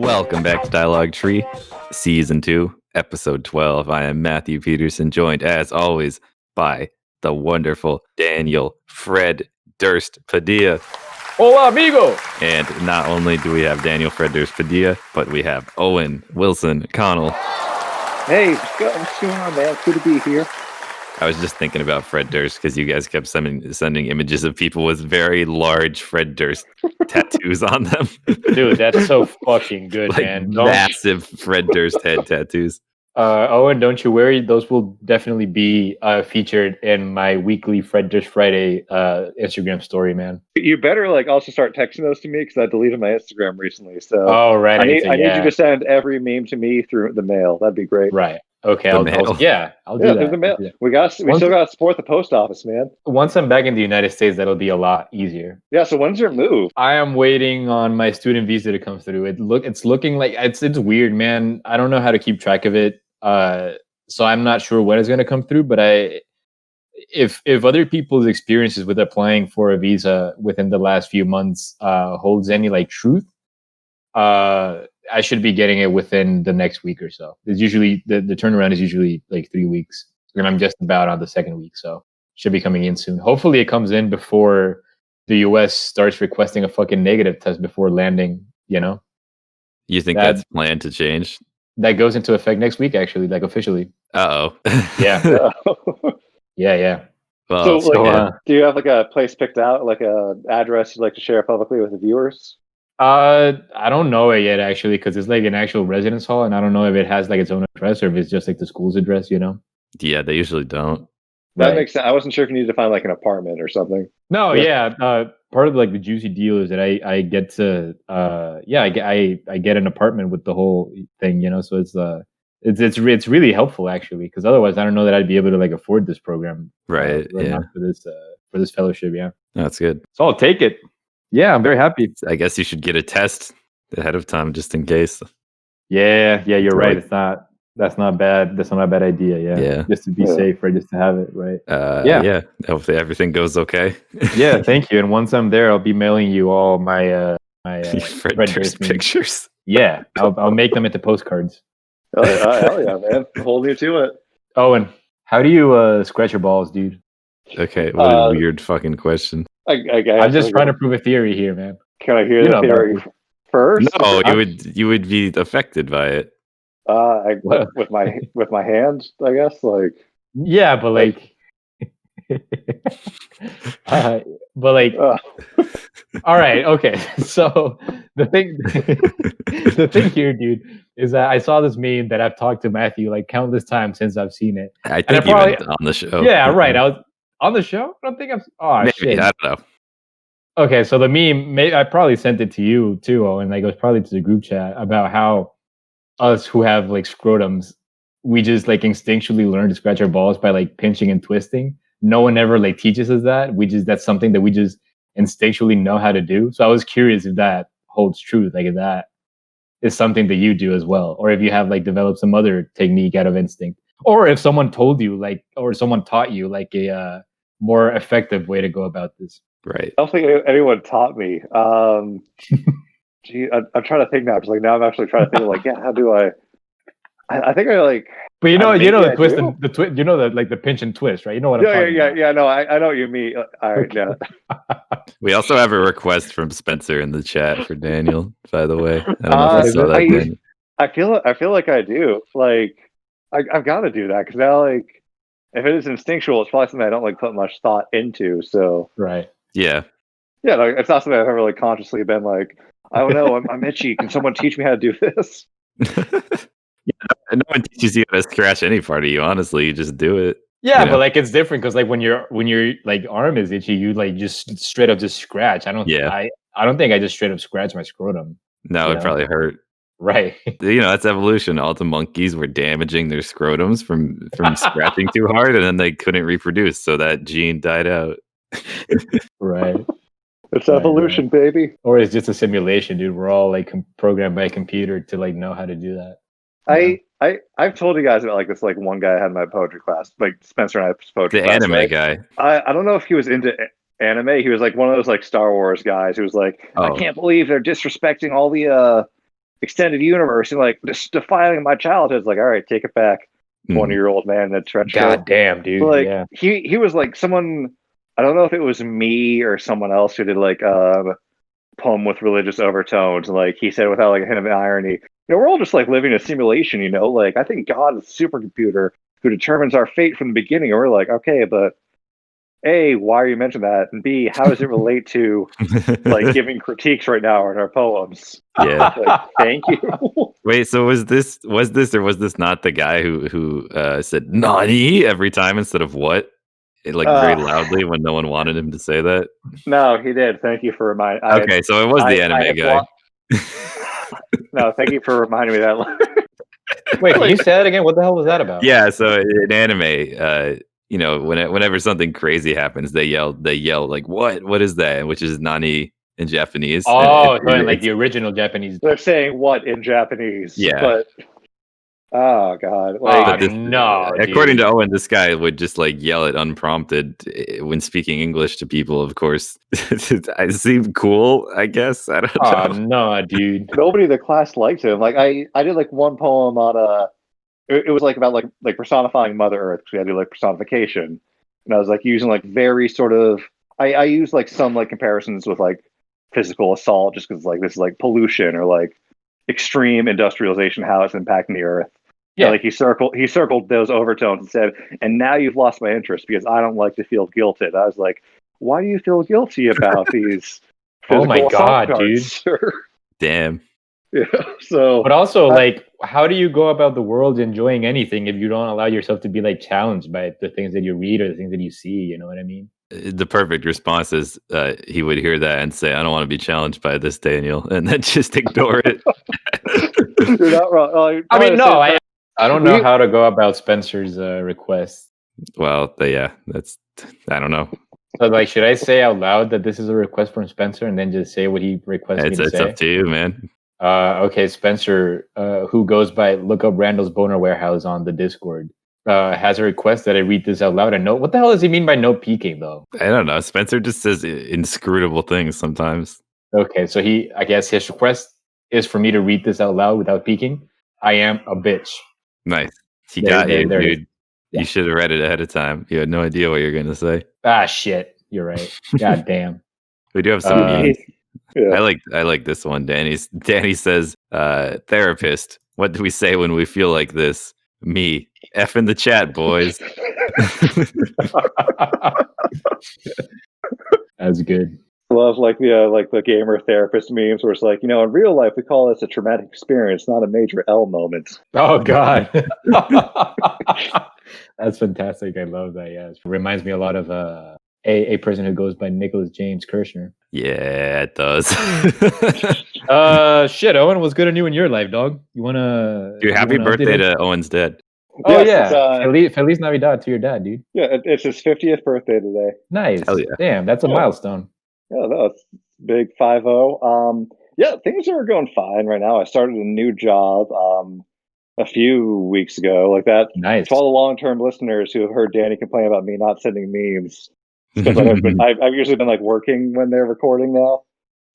Welcome back to Dialogue Tree, Season 2, Episode 12. I am Matthew Peterson, joined as always by the wonderful Daniel Fred Durst Padilla. Hola, amigo! And not only do we have Daniel Fred Durst Padilla, but we have Owen Wilson Connell. Hey, what's going on, man? It's good to be here. I was just thinking about Fred Durst because you guys kept sending images of people with very large Fred Durst tattoos on them. Dude, that's so fucking good, like man. Massive Fred Durst head tattoos. Owen, don't you worry. Those will definitely be featured in my weekly Fred Durst Friday Instagram story, man. You better also start texting those to me because I deleted my Instagram recently. So oh, right. I need you to send every meme to me through the mail. That'd be great. Right. Okay. I'll do that. Through the mail. We still got to support the post office, man. Once I'm back in the United States, that'll be a lot easier. Yeah. So when's your move? I am waiting on my student visa to come through. It's looking like it's weird, man. I don't know how to keep track of it. So I'm not sure when it's going to come through, but if other people's experiences with applying for a visa within the last few months holds any truth, I should be getting it within the next week or so. It's usually the turnaround is usually 3 weeks, and I'm just about on the second week, so should be coming in soon. Hopefully, it comes in before the U.S. starts requesting a fucking negative test before landing. You think that's planned to change? That goes into effect next week, actually, officially. Uh-oh. Yeah. Yeah. Well, do you have a place picked out, a address you'd like to share publicly with the viewers? I don't know it yet, actually, because it's an actual residence hall, and I don't know if it has its own address or if it's just the school's address, Yeah, they usually don't. That makes sense. I wasn't sure if you needed to find an apartment or something. No, yeah. Part of the juicy deal is that I get to I get an apartment with the whole thing, so it's really helpful, actually, because otherwise I don't know that I'd be able to afford this program right now for this fellowship. Yeah, that's good. So I'll take it. Yeah, I'm very happy. I guess you should get a test ahead of time just in case. Yeah, you're right. That's not bad. That's not a bad idea. Yeah. Just to be safe, right? Just to have it, right? Yeah. Hopefully everything goes okay. Yeah, thank you. And once I'm there, I'll be mailing you all my Fred Durst pictures. Yeah, I'll make them into postcards. Hell yeah, man! Holding you to it. Owen, how do you scratch your balls, dude? Okay, what a weird fucking question. I'm just trying to prove a theory here, man. Can I hear the theory first? No, you would be affected by it. With my hand, I guess. Yeah, but all right, okay. So the thing here, dude, is that I saw this meme that I've talked to Matthew countless times since I've seen it. I think even on the show. Yeah, right. I was on the show. I don't think I've. Oh, maybe, shit. I don't know. Okay, so the meme, I probably sent it to you too, Owen. It was probably to the group chat about how us who have scrotums, we just instinctually learn to scratch our balls by pinching and twisting. No one ever teaches us that. That's something that we just instinctually know how to do. So I was curious if that holds true, if that is something that you do as well, or if you have developed some other technique out of instinct, or if someone told you or someone taught you a more effective way to go about this. Right. I don't think anyone taught me. Gee, I'm trying to think now. Because now I'm actually trying to think how do I think I But the twist and the twist. The pinch and twist, right? You know what I'm talking about. Yeah. No, I know what you mean. All right, yeah. We also have a request from Spencer in the chat for Daniel. By the way, I don't know if you saw that. Daniel. I feel like I do. I've got to do that because now if it is instinctual, it's probably something I don't put much thought into. So right. Yeah. Yeah, it's not something I've ever consciously been I don't know, I'm itchy. Can someone teach me how to do this? Yeah, no one teaches you how to scratch any part of you. Honestly, you just do it. Yeah, but it's different because when your arm is itchy, you just straight up just scratch. I don't think I just straight up scratch my scrotum. No, it probably hurt. Right. That's evolution. All the monkeys were damaging their scrotums from scratching too hard, and then they couldn't reproduce, so that gene died out. Right. It's evolution, baby. Or it's just a simulation, dude. We're all programmed by a computer to know how to do that. I've told you guys about this one guy I had in my poetry class, Spencer and I's poetry the class. The anime guy. I don't know if he was into anime. He was one of those Star Wars guys who was I can't believe they're disrespecting all the extended universe and like just defiling my childhood. It's like, all right, take it back, 20-year-old man in that trench coat. God damn, dude. But, like yeah. he was like someone. I don't know if it was me or someone else who did like a poem with religious overtones. Like he said without like a hint of irony, we're all just like living a simulation. Like I think God is a supercomputer who determines our fate from the beginning. And we're like, okay, but A, why are you mentioning that? And B, how does it relate to like giving critiques right now in our poems? Yeah. Like, thank you. Wait, so was this or was this not the guy who said "nani" every time instead of "what"? Like very loudly when no one wanted him to say that. No, he did. Thank you for reminding. Okay, so it was the anime guy. No, thank you for reminding me that. Wait, can you say that again? What the hell was that about? Yeah, so in anime, whenever something crazy happens, they yell like what is that? Which is "nani" in Japanese. Oh, so in like the original Japanese. They're saying "what" in Japanese. Yeah. But oh god, like no. According dude. to Owen, this guy would just like yell it unprompted when speaking English to people. Of course, I seem cool. I guess I don't know. No, dude. nobody in the class liked him. Like I did like one poem on it was like about like personifying Mother Earth because we had to do like personification, and I was like using like very sort of I use like some like comparisons with like physical assault just because like this is like pollution or like extreme industrialization, how it's impacting the earth. Yeah, like he circled those overtones and said, and now you've lost my interest because I don't like to feel guilted. I was like, why do you feel guilty about these? Oh my god, dude. Damn. Yeah, so but also like how do you go about the world enjoying anything if you don't allow yourself to be like challenged by the things that you read or the things that you see, you know what I mean? The perfect response is he would hear that and say, I don't want to be challenged by this, Daniel, and then just ignore it. You're not wrong. I mean, no, I don't know how to go about Spencer's request. Well, yeah, I don't know. So, like, should I say out loud that this is a request from Spencer and then just say what he requests me to say? It's up to you, man. Okay, Spencer, who goes by Look Up Randall's Boner Warehouse on the Discord, has a request that I read this out loud. And no, what the hell does he mean by no peeking, though? I don't know. Spencer just says inscrutable things sometimes. Okay, so I guess his request is for me to read this out loud without peeking. I am a bitch. Nice. He got you, dude. Yeah. You should have read it ahead of time. You had no idea what you're going to say. Ah, shit. You're right. God damn. We do have some memes. Yeah. I like this one. Danny says, therapist, what do we say when we feel like this? Me. F in the chat, boys. That's good. I love like the gamer therapist memes where it's like, in real life we call this a traumatic experience, not a major L moment. Oh god. That's fantastic. I love that. Yeah. It reminds me a lot of a person who goes by Nicholas James Kirshner. Yeah, it does. Shit, Owen, what's good on you in your life, dog? You wanna Dude, happy birthday to Owen's dad. Oh yeah. Feliz Navidad to your dad, dude. Yeah, it's his 50th birthday today. Nice. Hell yeah. Damn, that's a milestone. Yeah, that's big 5-0. Yeah, things are going fine right now. I started a new job a few weeks ago, like that. Nice. To all the long-term listeners who have heard Danny complain about me not sending memes, because I've usually been like working when they're recording now.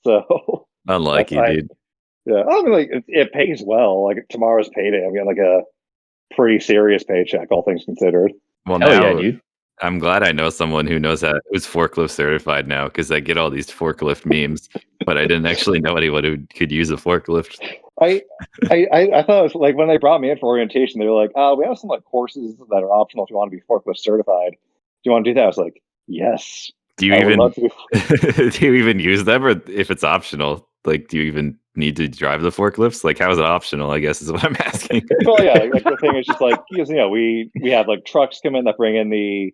So unlike you, dude. Yeah, I mean, like it pays well. Like tomorrow's payday, I'm getting like a pretty serious paycheck, all things considered. Well, hell now, yeah, dude. I'm glad I know someone who knows who's forklift certified now, because I get all these forklift memes, but I didn't actually know anyone who could use a forklift. I thought it was like when they brought me in for orientation, they were like, we have some like courses that are optional if you want to be forklift certified. Do you want to do that? I was like, yes. Do you even use them, or if it's optional? Like, do you even need to drive the forklifts? Like, how is it optional? I guess is what I'm asking. Well, yeah, like the thing is just like, we have like trucks come in that bring in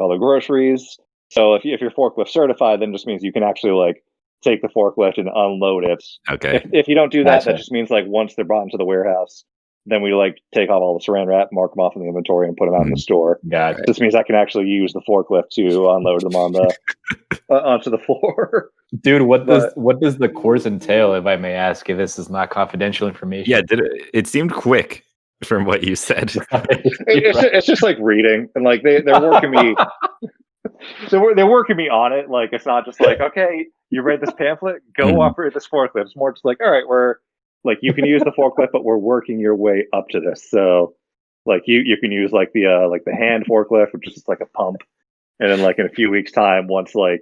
all the groceries. So if you're forklift certified, then it just means you can actually like take the forklift and unload it. Okay. If you don't do that, that just means like once they're brought into the warehouse, then we like take off all the saran wrap, mark them off in the inventory, and put them out in the store. Got it. This means I can actually use the forklift to unload them on the onto the floor. Dude, what does the course entail, if I may ask, if this is not confidential information? Yeah, it seemed quick from what you said. It's just like reading, and like they're working me. So they're working me on it. Like it's not just like, okay, you read this pamphlet, go operate this forklift. It's more just like, all right, we're like you can use the forklift, but we're working your way up to this. So like you can use like the hand forklift, which is just like a pump, and then like in a few weeks' time, once like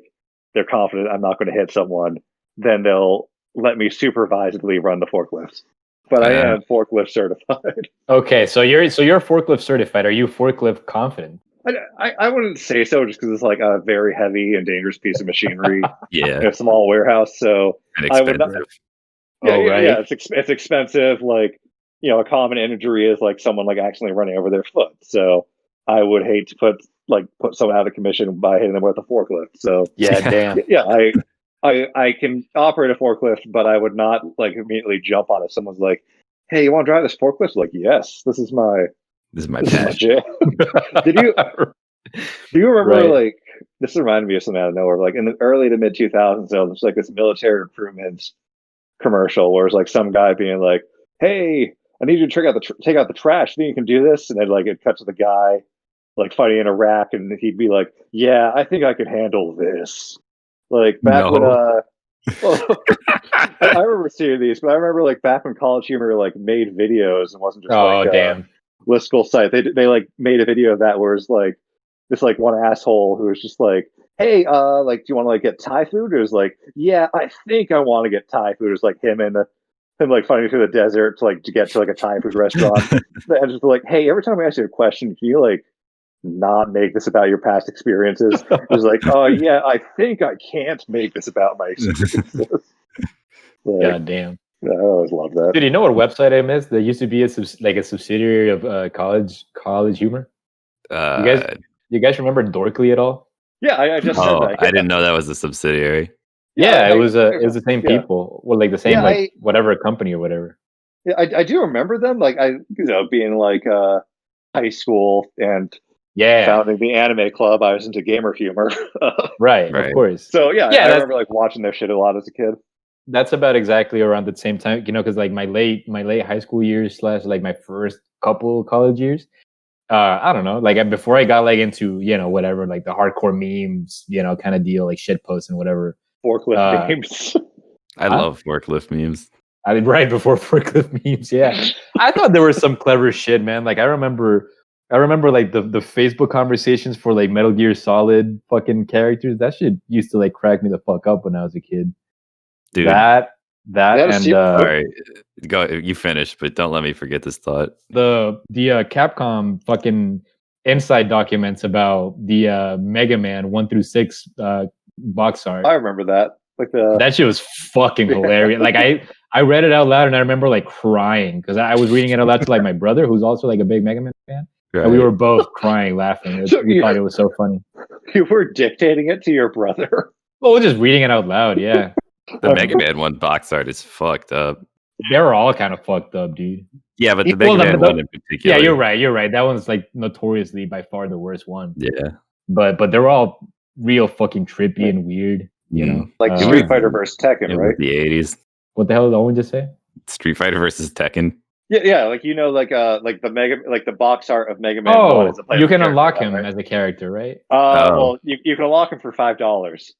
they're confident I'm not going to hit someone, then they'll let me supervisedly run the forklifts. But I am forklift certified. Okay, so you're forklift certified. Are you forklift confident? I wouldn't say so, just because it's like a very heavy and dangerous piece of machinery Yeah. in a small warehouse. So And I would not. expensive. Yeah, it's expensive. Like, you know, a common injury is like someone like accidentally running over their foot. So I would hate to put someone out of commission by hitting them with a forklift. So Yeah, damn. yeah, I can operate a forklift, but I would not like immediately jump on it. Someone's like, "Hey, you want to drive this forklift?" Like, yes, this is my passion. jam. Do you remember Right. like this reminded me of something out of nowhere? Like in the early to mid 2000s, there was like this military recruitment commercial where it's like some guy being like, "Hey, I need you to take out the trash. Think you can do this?" And then like it cuts to the guy like fighting in Iraq, and he'd be like, "Yeah, I think I could handle this." Like back when I remember seeing these, but I remember like back when College Humor like made videos and wasn't just like damn. listicle site. They like made a video of that where it's like this like one asshole who was just like, "Hey, like, do you want to like get Thai food?" It was like, "Yeah, I think I want to get Thai food." It was like him like fighting through the desert to get to like a Thai food restaurant. And just like, "Hey, every time we ask you a question, can you like not make this about your past experiences?" It was like, "Oh yeah, I think I can't make this about my experiences." Like, God damn. I always love that. Dude, you know what website I missed? There used to be a subsidiary of College Humor. You guys remember Dorkly at all? Yeah, I just said that. I didn't know that was a subsidiary. Yeah, it was the same people. Well, like the same whatever company or whatever. Yeah, I do remember them. Like being like high school and founding the anime club. I was into gamer humor. Right, of course. So I remember like watching their shit a lot as a kid. That's about exactly around the same time, because like my late high school years / like my first couple college years. I don't know, like before I got like into whatever, like the hardcore memes, kind of deal, like shit posts and whatever. Forklift memes. I love forklift memes. Right before forklift memes, yeah. I thought there was some clever shit, man. Like I remember like the Facebook conversations for like Metal Gear Solid fucking characters. That shit used to like crack me the fuck up when I was a kid. Dude, that and sorry, go. You finish, but don't let me forget this thought. The Capcom fucking inside documents about the Mega Man 1 through 6 box art. I remember that. Like that shit was fucking hilarious. Like I read it out loud and I remember like crying because I was reading it out loud to like my brother who's also like a big Mega Man fan. Right. And we were both crying, laughing. We thought it was so funny. You were dictating it to your brother? Well, we're just reading it out loud, yeah. The Mega Man 1 box art is fucked up. They're all kind of fucked up, dude. Yeah, but the Mega Man 1 in particular. Yeah, you're right. That one's like notoriously by far the worst one. Yeah. But they're all real fucking trippy and weird, you know? Like Street Fighter versus Tekken, right? The 80s. What the hell did Owen just say? Street Fighter versus Tekken. Yeah, like like the box art of Mega Man. Oh, you can unlock him as a character, right? Well, you can unlock him for $5.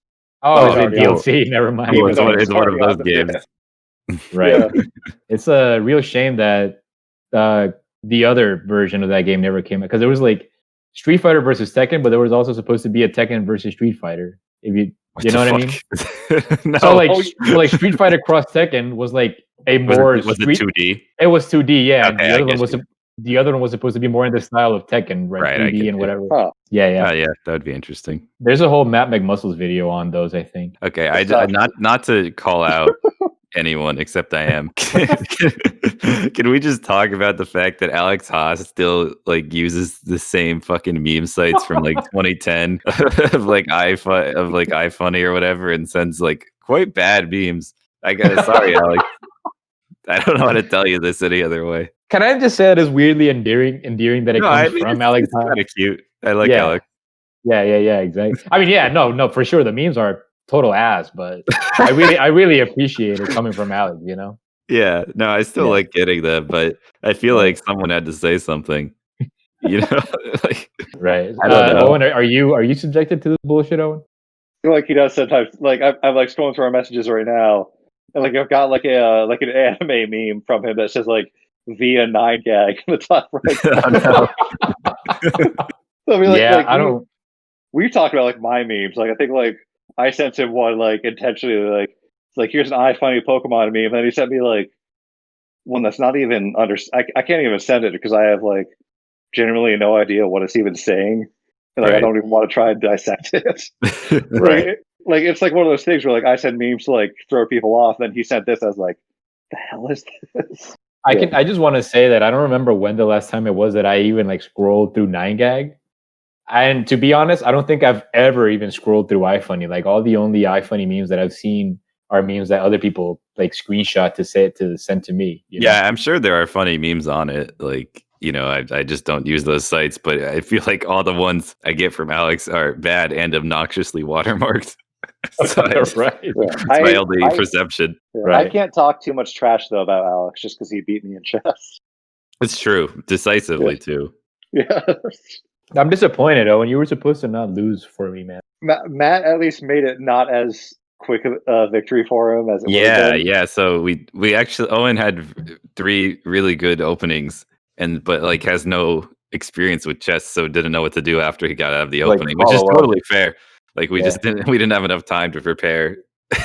Oh, it's a DLC. Never mind. It's one of those games. Right. Yeah. It's a real shame that the other version of that game never came out because there was like Street Fighter versus Tekken, but there was also supposed to be a Tekken versus Street Fighter. If you know what I mean? No. So like Street Fighter Cross Tekken was like a more was it 2D? It was 2D, yeah. Okay, the other one was supposed to be more in the style of Tekken, right? 2D and whatever. Huh. Yeah. Yeah, that would be interesting. There's a whole Matt McMuscles video on those, I think. Okay, not to call out anyone except I am. Can we just talk about the fact that Alex Haas still like uses the same fucking meme sites from like 2010 of like iFunny or whatever and sends like quite bad memes? Sorry, Alex. I don't know how to tell you this any other way. Can I just say that it's weirdly endearing that it comes from Alex Haas? It's kind of cute. I like Alex. Yeah, exactly. I mean, yeah, no, for sure. The memes are total ass, but I really appreciate it coming from Alex, you know? Yeah, no, I still like getting that, but I feel like someone had to say something. You know? Like, right. I don't know. Owen, are you subjected to this bullshit, Owen? Like he does sometimes. Like I'm like scrolling through our messages right now, And like I've got like a like an anime meme from him that says like via 9gag in the top right. Oh, no. So I mean, Yeah, like I don't. we talked about like my memes. Like I think like I sent him one like intentionally like it's like here's an iFunny Pokemon meme, and then he sent me like one that's not even under. I can't even send it because I have like genuinely no idea what it's even saying, and like I Right. don't even want to try and dissect it. Right. Like it's like one of those things where like I send memes to like throw people off, then he sent this. I was like, the hell is this? I just want to say that I don't remember when the last time it was that I even like scrolled through 9gag. And to be honest, I don't think I've ever even scrolled through iFunny. Like all the only iFunny memes that I've seen are memes that other people like screenshot to send to me. You know? Yeah, I'm sure there are funny memes on it. Like, I just don't use those sites, but I feel like all the ones I get from Alex are bad and obnoxiously watermarked. So Right. it's my only perception. Right. I can't talk too much trash though about Alex just because he beat me in chess. It's true. Decisively, too. Yeah. I'm disappointed, Owen. You were supposed to not lose for me, man. Matt at least made it not as quick a victory for him as it would have been. Yeah. So we actually Owen had 3 really good openings, but like has no experience with chess, so didn't know what to do after he got out of the Like, opening, which is follow up. totally fair. Like we Yeah. just didn't have enough time to prepare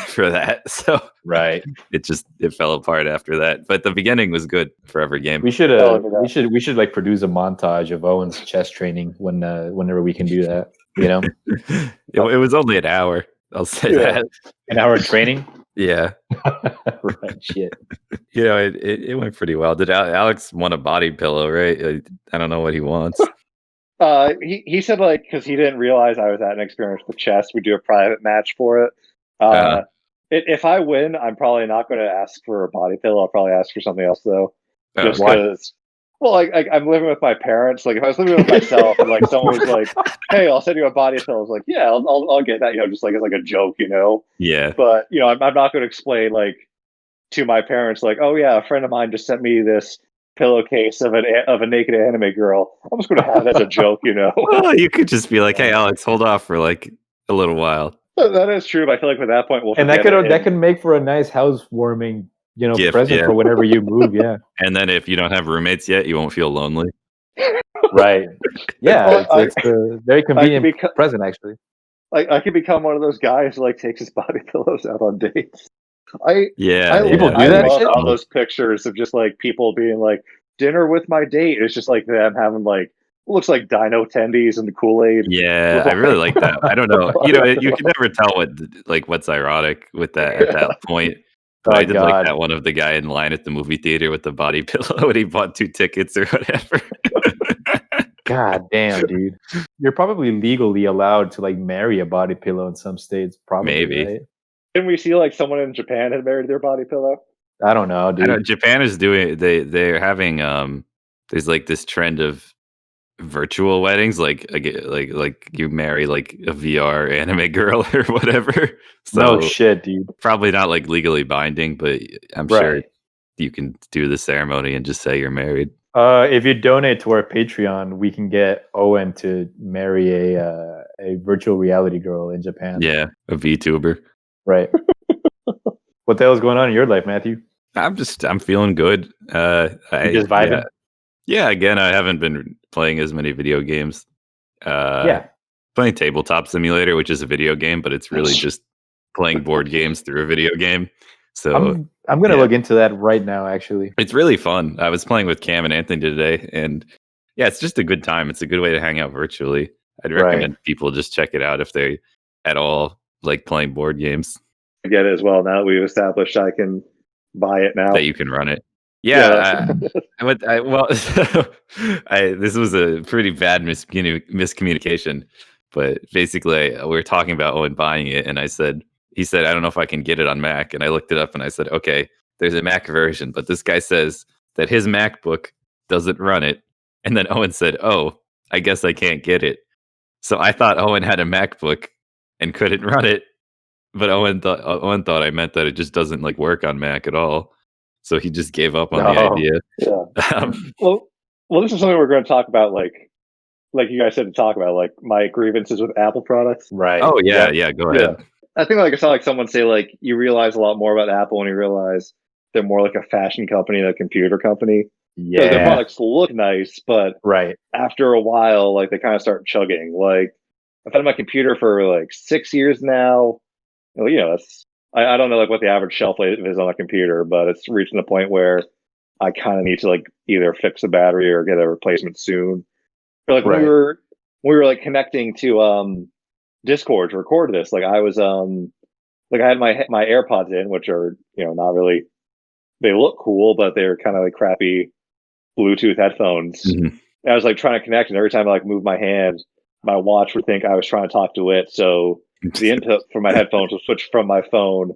for that, so Right. it fell apart after that. But the beginning was good for every game. We should like produce a montage of Owen's chess training whenever we can do that. You know, it was only an hour. I'll say that. an hour of training. Yeah. Right. Shit. It went pretty well. Did Alex want a body pillow, right? I don't know what he wants. He said like because he didn't realize I was at an experience with chess, we do a private match for it. If I win, I'm probably not going to ask for a body pillow. I'll probably ask for something else though, just because. Well, like I'm living with my parents. Like if I was living with myself and like someone was like, "Hey, I'll send you a body pillow," I was like, "Yeah, I'll get that." Just like it's like a joke, Yeah. But I'm not going to explain like to my parents like, "Oh yeah, a friend of mine just sent me this pillowcase of a naked anime girl." I'm just going to have it as a joke, Well, you could just be like, "Hey, Alex, hold off for like a little while." That is true. But I feel like at that point, and that could make for a nice housewarming, gift, present for whenever you move. Yeah. And then if you don't have roommates yet, you won't feel lonely. Right. Yeah, it's a very convenient present, actually. Like I could become one of those guys who like takes his body pillows out on dates. People do that. I love all those pictures of just like people being like dinner with my date. It's just like them having like looks like dino tendies and the Kool-Aid. Yeah, I really like that. I don't know. You can never tell what's ironic with that at that point. But I did like that one of the guy in line at the movie theater with the body pillow when he bought 2 tickets or whatever. God damn, dude. You're probably legally allowed to like marry a body pillow in some states, probably. Maybe. Right? Didn't we see like someone in Japan had married their body pillow? I don't know, dude. I know Japan is doing they're having there's like this trend of virtual weddings, like you marry like a VR anime girl or whatever. So no shit, dude. Probably not like legally binding, but I'm sure you can do the ceremony and just say you're married. If you donate to our Patreon, we can get Owen to marry a virtual reality girl in Japan. Yeah, a VTuber. Right. What the hell is going on in your life, Matthew? I'm feeling good. You just vibing? Yeah, again, I haven't been playing as many video games. Playing Tabletop Simulator, which is a video game, but it's really just playing board games through a video game. So I'm gonna look into that right now. Actually, it's really fun. I was playing with Cam and Anthony today, and yeah, it's just a good time. It's a good way to hang out virtually. I'd recommend people just check it out if they at all like playing board games. I get it as well. Now that we've established I can buy it now. That you can run it. Yeah. This was a pretty bad miscommunication, but basically we were talking about Owen buying it, and he said, I don't know if I can get it on Mac. And I looked it up and I said, okay, there's a Mac version, but this guy says that his MacBook doesn't run it. And then Owen said, oh, I guess I can't get it. So I thought Owen had a MacBook and couldn't run it. But Owen thought I meant that it just doesn't like work on Mac at all. So he just gave up on the idea. Yeah. Well, this is something we're going to talk about, like you guys said to talk about, like my grievances with Apple products. Right. Oh yeah. Go ahead. I think like I saw like someone say like you realize a lot more about Apple when you realize they're more like a fashion company than a computer company. Because their Yeah. products look nice, but Right. after a while, like they kind of start chugging. Like I've had my computer for like 6 years now. Well, that's I don't know like what the average shelf life is on a computer, but it's reaching the point where I kind of need to like either fix the battery or get a replacement soon. But like when Right. we were like connecting to Discord to record this, like I was like I had my AirPods in, which are not really, they look cool, but they're kind of like crappy Bluetooth headphones. Mhm. I was like trying to connect, and every time I like moved my hand, my watch would think I was trying to talk to it. So the input for my headphones would switch from my phone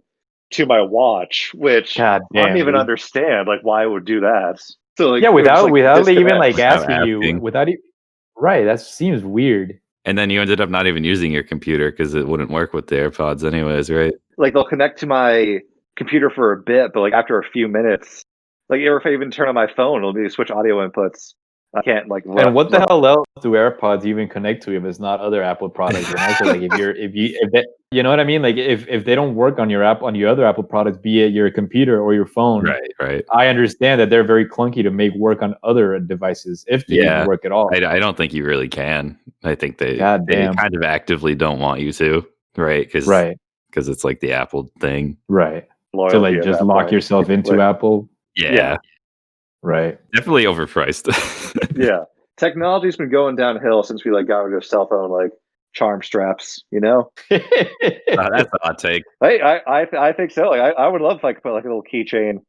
to my watch, which God I don't damn. even Dude. understand like why it would do that. So like Yeah, it would just, without even like disconnect. asking you, asking. without right. That seems weird. And then you ended up not even using your computer because it wouldn't work with the AirPods anyways, right? Like they'll connect to my computer for a bit, but like after a few minutes, like if I even turn on my phone, it'll be switch audio inputs. I can't like run. And what the hell else do AirPods even connect to if it's not other Apple products? And also, like if that, you know what I mean? Like if they don't work on your other Apple products, be it your computer or your phone, Right. I understand that they're very clunky to make work on other devices if they even work at all. I don't think you really can. I think they Goddamn. kind of actively don't want you to, right? Because it's like the Apple thing. Right. Loyalty To like at just that lock point. yourself into Like, Apple. Yeah. Right. Definitely overpriced. Yeah. Technology's been going downhill since we like got rid of cell phone like charm straps, That's a hot take. I think so. Like I would love if I could put like a little keychain,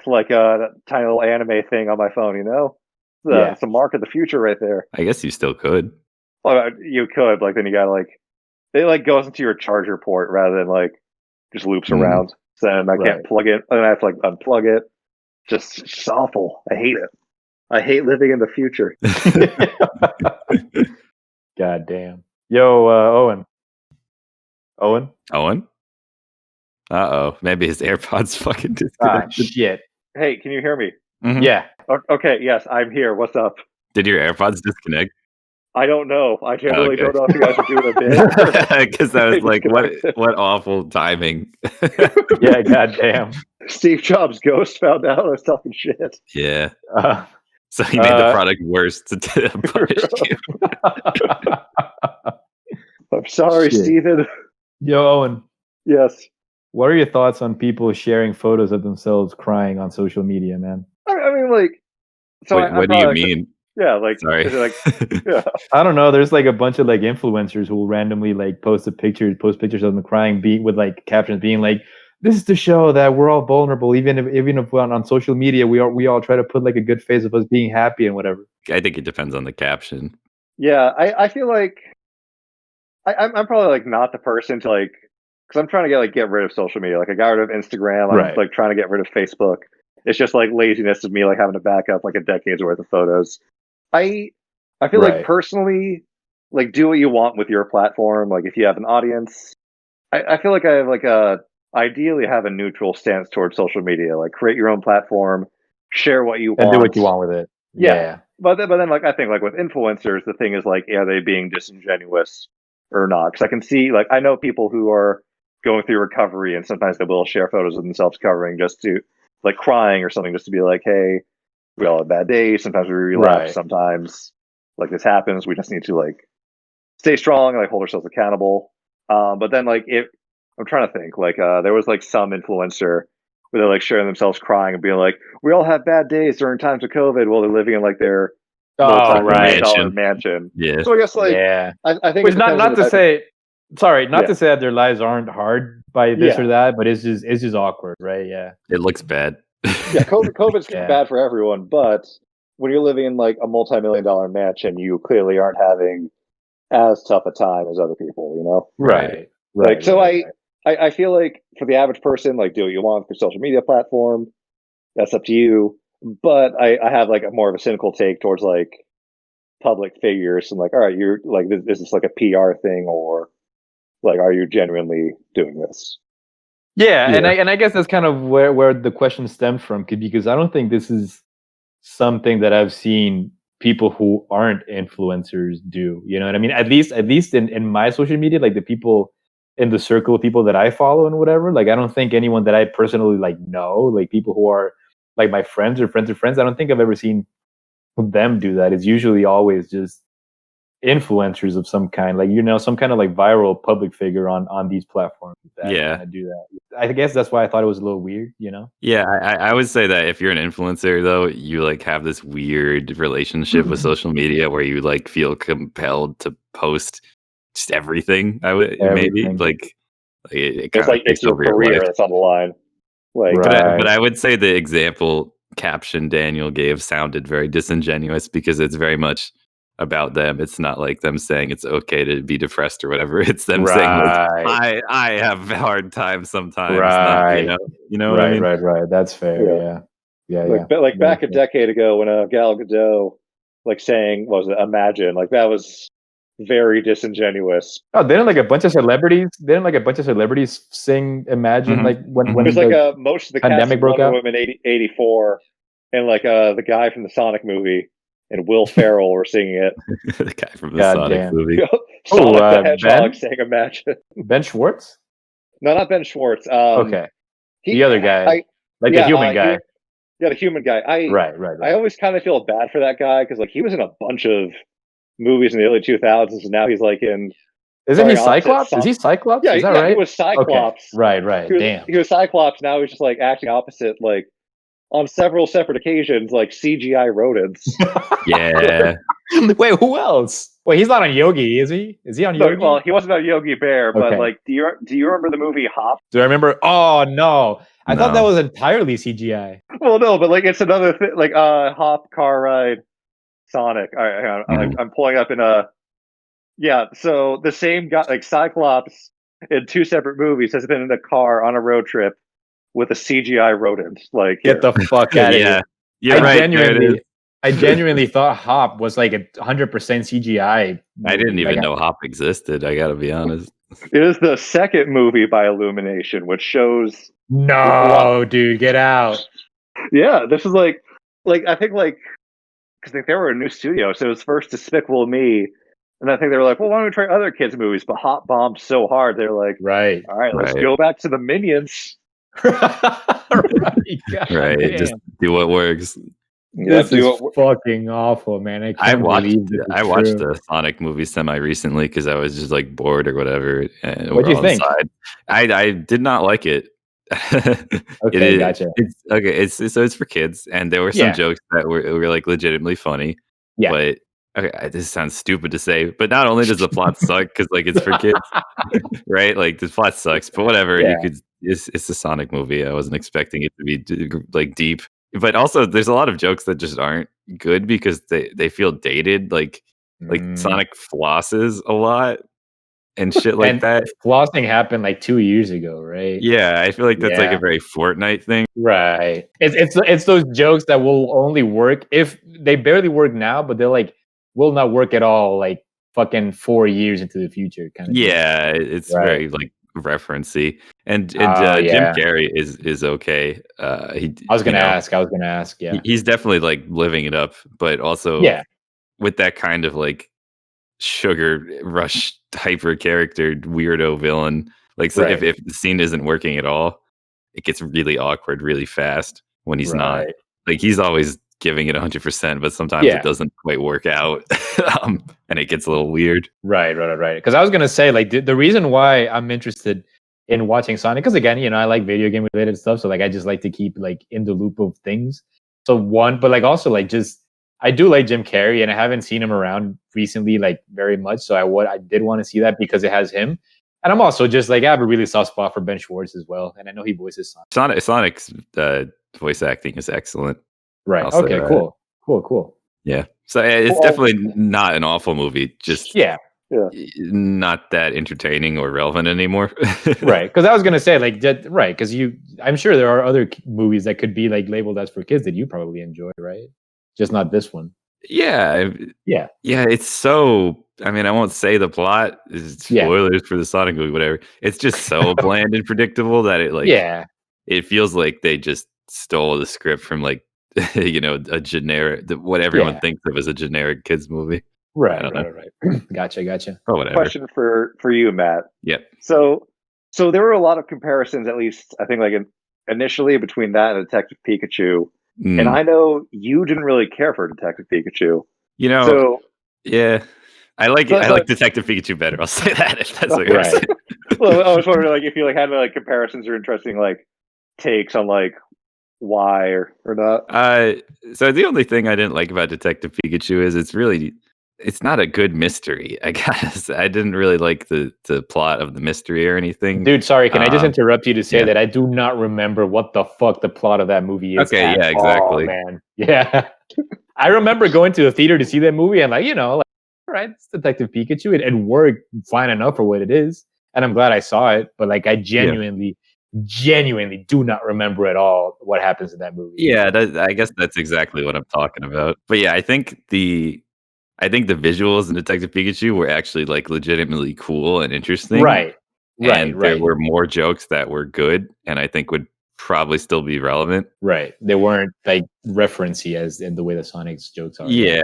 like a tiny little anime thing on my phone. Yeah. It's a mark of the future right there. I guess you still could. Well, you could, like then you gotta like it like goes into your charger port rather than like just loops around. So then I can't plug it, and I have to like unplug it. Just awful. I hate it. I hate living in the future. God damn. Yo, Owen. Owen? Uh-oh. Maybe his AirPods fucking Ah, disconnected. shit. Hey, can you hear me? Mhm. Yeah. Okay, yes, I'm here. What's up? Did your AirPods disconnect? I don't know. I generally Okay. don't know if you guys are doing a bit. Because I was They like, disconnected. what awful timing. Yeah, goddamn. Steve Jobs' ghost found out I was talking shit. Yeah. Uh, So he made the product worse to punish you. I'm sorry, Shit. Steven. Yo, Owen. Yes. What are your thoughts on people sharing photos of themselves crying on social media, man? I mean, like, so Wait, what do you mean? Yeah, like, Sorry. is it like, yeah, I don't know. There's like a bunch of like influencers who will randomly like post pictures of them crying, with like captions being like, "This is to show that we're all vulnerable, even if we're on social media, we all try to put like a good face of us being happy and whatever." I think it depends on the caption. yeah. I feel like I'm probably like not the person to like, because I'm trying to get rid of social media. Like I got rid of Instagram. I'm Right. like trying to get rid of Facebook. It's just like laziness of me like having to back up like a decade's worth of photos. I feel like Right. personally, like do what you want with your platform. Like if you have an audience, I feel like I have like ideally have a neutral stance towards social media. Like create your own platform, share what you And want. do what you want with it. Yeah. But then like I think like with influencers, the thing is like, are they being disingenuous or not? Because I can see like I know people who are going through recovery, and sometimes they will share photos of themselves covering just to like crying or something, just to be like, hey, we all have bad days. Sometimes we relapse. Right. Sometimes like this happens. We just need to like stay strong and like hold ourselves accountable. But then like if I'm trying to think, like there was like some influencer where they're like sharing themselves crying and being like, we all have bad days during times of COVID while they're living in like their multi-million-dollar mansion. Yeah. So I guess like I think Which not to say, to say that their lives aren't hard by this or that, but it's just awkward, right? Yeah. It looks bad. Yeah, COVID's bad for everyone, but when you're living in like a multi-million-dollar mansion, you clearly aren't having as tough a time as other people, Right. Like so I feel like for the average person, like do what you want with your social media platform. That's up to you. But I have like a more of a cynical take towards like public figures and like, all right, you're like, is this like a PR thing, or like, are you genuinely doing this? Yeah. And I guess that's kind of where the question stems from, because I don't think this is something that I've seen people who aren't influencers do. You know what I mean? At least in my social media, like the people in the circle of people that I follow and whatever. Like, I don't think anyone that I personally like know, like people who are like my friends or friends of friends, I don't think I've ever seen them do that. It's usually always just influencers of some kind, like, some kind of like viral public figure on these platforms that Yeah. kind of do that. I guess that's why I thought it was a little weird. Yeah, I would say that if you're an influencer, though, you like have this weird relationship with social media where you like feel compelled to post just everything. I would maybe Everything. like it It's kind of like it's takes your over your career life. that's on the line. Like, Right. But I would say the example caption Daniel gave sounded very disingenuous because it's very much about them. It's not like them saying it's okay to be depressed or whatever. It's them saying like Right. I have hard times sometimes. Not Right. you know what I mean. Right. That's fair. Yeah. Yeah. like Very back a fair. decade ago when Gal Gadot like saying what was it, Imagine, like that was very disingenuous. Oh, didn't like a bunch of celebrities? Didn't like a bunch of celebrities sing "Imagine" Mhm. like when Mhm. when There's like the most of the cast pandemic of broke Wonder out? Woman 84 and like the guy from the Sonic movie and Will Ferrell were singing it. The guy from the God Sonic damn. movie. Sonic the Hedgehog Ben saying Imagine. Ben Schwartz? No, not Ben Schwartz. Okay, the other guy, I like the yeah, human guy. the human guy. Right. I always kind of feel bad for that guy because like he was in a bunch of movies in the early 2000s, and now he's like in. Isn't he Cyclops? Is he Cyclops? Yeah, Is that yeah, right? he was Cyclops. Okay. Right. Damn. He was Cyclops. Now he's just like acting opposite, like on several separate occasions, like CGI rodents. Yeah. Wait, who else? Wait, he's not on Yogi, is he? Is he on No, Yogi? well, he wasn't on Yogi Bear, but Okay. like, do you remember the movie Hop? Do I remember? Oh no, I thought that No. was entirely CGI. Well, no, but like it's another thing, like Hop, car ride, Sonic. All right, hang on. I'm pulling up in a. Yeah, so the same guy, like Cyclops, in two separate movies, has been in a car on a road trip with a CGI rodent. Like, Get the fuck out of Yeah. here! You're right. There it is. I genuinely thought Hop was like 100% CGI. I didn't even Like, know Hop existed. I gotta be honest. it is the second movie by Illumination, which shows. No, dude, get out. Yeah, this is like I think like because they were a new studio, so it was first Despicable Me, and I think they were like, well, why don't we try other kids' movies? But Hot bombed so hard, they're like, Right. all right, let's Right. go back to the Minions. Right. Just do what works. This is fucking awful, man. I watched the the Sonic movie semi recently because I was just like bored or whatever. And What'd you think? I did not like it. Okay, gotcha. It's for kids, and there were some jokes that were like legitimately funny. Yeah. But okay, this sounds stupid to say, but not only does the plot suck because like it's for kids, right? Like the plot sucks, but whatever. Yeah. It's a Sonic movie. I wasn't expecting it to be like deep, but also there's a lot of jokes that just aren't good because they feel dated. Like Sonic flosses a lot and shit like that. Flossing happened like 2 years ago, right? Yeah, I feel like that's like a very Fortnite thing. Right. It's those jokes that will only work if they barely work now, but they're like will not work at all like fucking 4 years into the future kind of Yeah, thing. it's very like referencey. And Jim Carrey is okay. I was gonna ask. Yeah. He's definitely like living it up, but also with that kind of like sugar rush hyper character weirdo villain. Like so if the scene isn't working at all, it gets really awkward really fast when he's not. Like he's always giving it 100%, but sometimes it doesn't quite work out. And it gets a little weird. Right. Because I was gonna say like the reason why I'm interested in watching Sonic, because again, I like video game related stuff, so like I just like to keep like in the loop of things. So but like also like just I do like Jim Carrey, and I haven't seen him around recently like very much. So I did want to see that because it has him, and I'm also just like I have a really soft spot for Ben Schwartz as well, and I know he voices Sonic. Sonic's voice acting is excellent. Right. Okay. Cool. Yeah. So it's definitely not an awful movie. Just not that entertaining or relevant anymore. Right. Because I was gonna say like right. Because I'm sure there are other movies that could be like labeled as for kids that you probably enjoy, right? Just not this one. Yeah. It's so. I mean, I won't say the plot. Spoilers for the Sonic movie, whatever. It's just so bland and predictable that it like. Yeah. It feels like they just stole the script from like a generic what everyone thinks of as a generic kids movie. Right. don't know. Gotcha. Oh, whatever. Question for you, Matt. Yep. So there were a lot of comparisons, at least I think, like initially between that and Detective Pikachu. And I know you didn't really care for Detective Pikachu. You know, So yeah, I like So- I so- like Detective Pikachu better. I'll say that if that's what you're Right. saying. well, I was wondering like if you like had like comparisons or interesting like takes on like why or not. So the only thing I didn't like about Detective Pikachu is it's not a good mystery. I guess I didn't really like the plot of the mystery or anything. Dude, sorry, can I just interrupt you to say yeah. that I do not remember what the fuck the plot of that movie is? Okay, yeah, exactly. Oh, man. Yeah. I remember going to the theater to see that movie and like, all right, it's Detective Pikachu. It worked fine enough for what it is. And I'm glad I saw it. But like I genuinely do not remember at all what happens in that movie. Yeah, I guess that's exactly what I'm talking about. But yeah, I think the visuals in Detective Pikachu were actually like legitimately cool and interesting. Right. And there were more jokes that were good and I think would probably still be relevant. Right. They weren't like referencey as in the way the Sonic's jokes are. Yeah.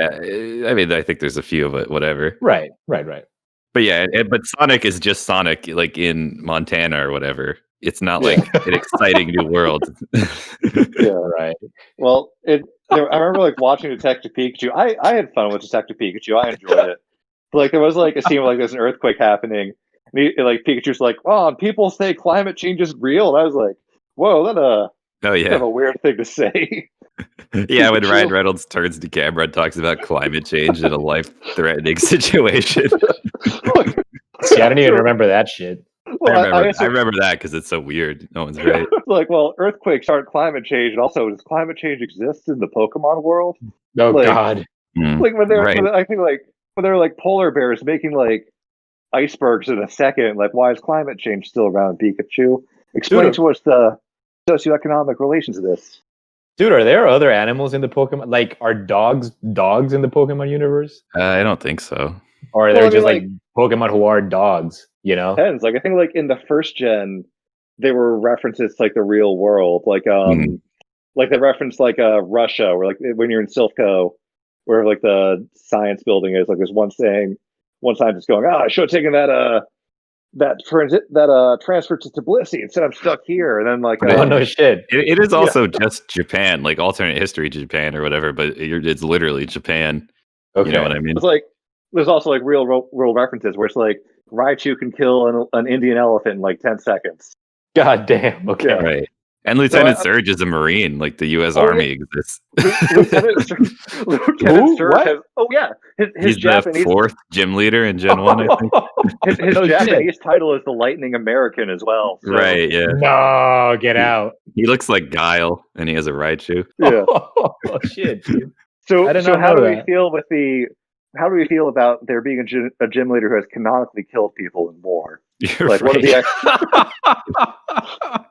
I mean, I think there's a few of it, whatever. Right. But yeah, but Sonic is just Sonic like in Montana or whatever. It's not like an exciting new world. Yeah. Right. Well, I remember like watching Detective Pikachu. I had fun with Detective Pikachu. I enjoyed it. But, like there was like a scene where, like there's an earthquake happening. And like Pikachu's like, "Oh, people say climate change is real." And I was like, "Whoa, that's Oh kind yeah, of a weird thing to say." yeah. When Ryan Reynolds turns to camera and talks about climate change in a life-threatening situation, See, I don't even remember that shit. Well, I remember that because it's so weird. No one's right. Like, well, earthquakes aren't climate change, and also, does climate change exist in the Pokemon world? Oh Like- God. Like when they're, Right. I think like when they're like polar bears making like icebergs in a second. Like, why is climate change still around, Pikachu? Explain Dude. to us the socioeconomic relations of this. Dude, are there other animals in the Pokemon? Like, are dogs in the Pokemon universe? I don't think so. Or are Well, there I mean, just like Pokemon who are dogs, Depends. Like, I think like in the first gen, there were references to like the real world. Like like they referenced like Russia, where like when you're in Silpho, where like the science building is, like there's one scientist going, "Ah, I should have taken that transfer to Tbilisi instead. I'm stuck here." And then like, Oh no shit. It is also just Japan, like alternate history to Japan or whatever, but it's literally Japan. Okay. You know what I mean? it's like there's also like real world references where it's like Raichu can kill an Indian elephant in like 10 seconds. God damn. Okay. Yeah. Right. And Lieutenant Surge is a Marine, like the U.S. Oh, Army exists. Lieutenant Surge What? has, his He's Japanese, the 4th gym leader in Gen 1, I think. his No shit. Japanese title is the Lightning American as well. So, Right, yeah. No, get out. He looks like Guile, and he has a Raichu. Yeah. Oh shit, dude. So, I did so not how know do we that. feel how do we feel about there being a gym leader who has canonically killed people in war? You're Like, what are right. the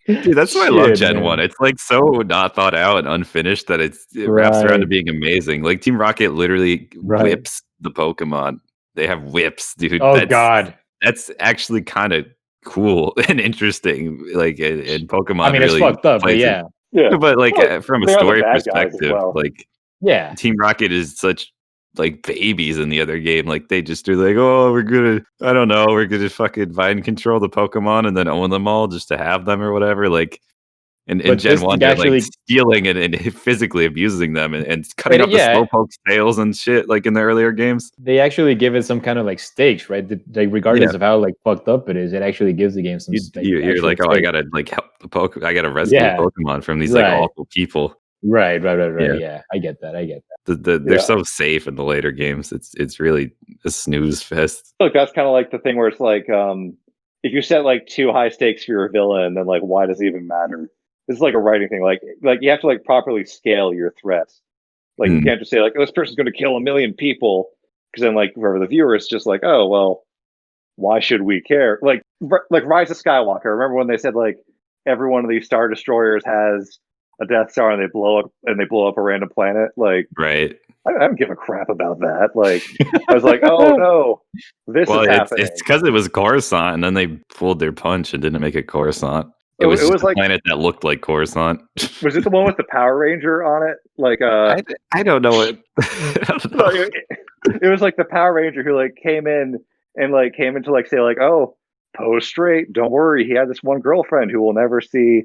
Dude, that's why I love Shit, Gen man. 1. It's like so not thought out and unfinished that it wraps around to Right. being amazing. Like Team Rocket literally Right. whips the Pokemon. They have whips, dude. Oh God. That's actually kind of cool and interesting. Like, and Pokemon I mean, it's really fucked up, but plays it. yeah. yeah? But like Well, from a they are the story bad guys as perspective, well. like Yeah. Team Rocket is such like babies in the other game. Like they just do like, oh, we're gonna fucking mind control the Pokemon and then own them all just to have them or whatever. Like in But Gen this 1, they're actually- like stealing and phically abusing them and cutting up yeah. the Slowpoke's tails and shit like in the earlier games. They actually give it some kind of like stakes, right? Regardless of how like fucked up it is, it actually gives the game some You're actual like, oh, I stakes. gotta like help the I gotta rescue Yeah. the Pokemon from these like Right. awful people. Right. Yeah. Yeah. I get that. They're Yeah. so safe in the later games. It's really a snooze fest. Look, that's kind of like the thing where it's like, if you set like too high stakes for your villain, then like, why does it even matter? This is like a writing thing. Like you have to like properly scale your threats. Like you can't just say like, oh, this person's going to kill 1 million people, because then like for the viewer, it's just like, oh well, why should we care? Like Rise of Skywalker. Remember when they said like every one of these Star Destroyers has a Death Star and they blow up a random planet? Like, Right. I don't give a crap about that. Like, I was like, oh no, this Well, is happening. it's because it was Coruscant, and then they pulled their punch and didn't make it Coruscant. It It was was just a like- planet that looked like Coruscant. Was it the one with the Power Ranger on it? Like, I don't know it. I don't know. no, It was like the Power Ranger who like came in to like say like, oh, Poe's straight. Don't worry, he had this one girlfriend who will never see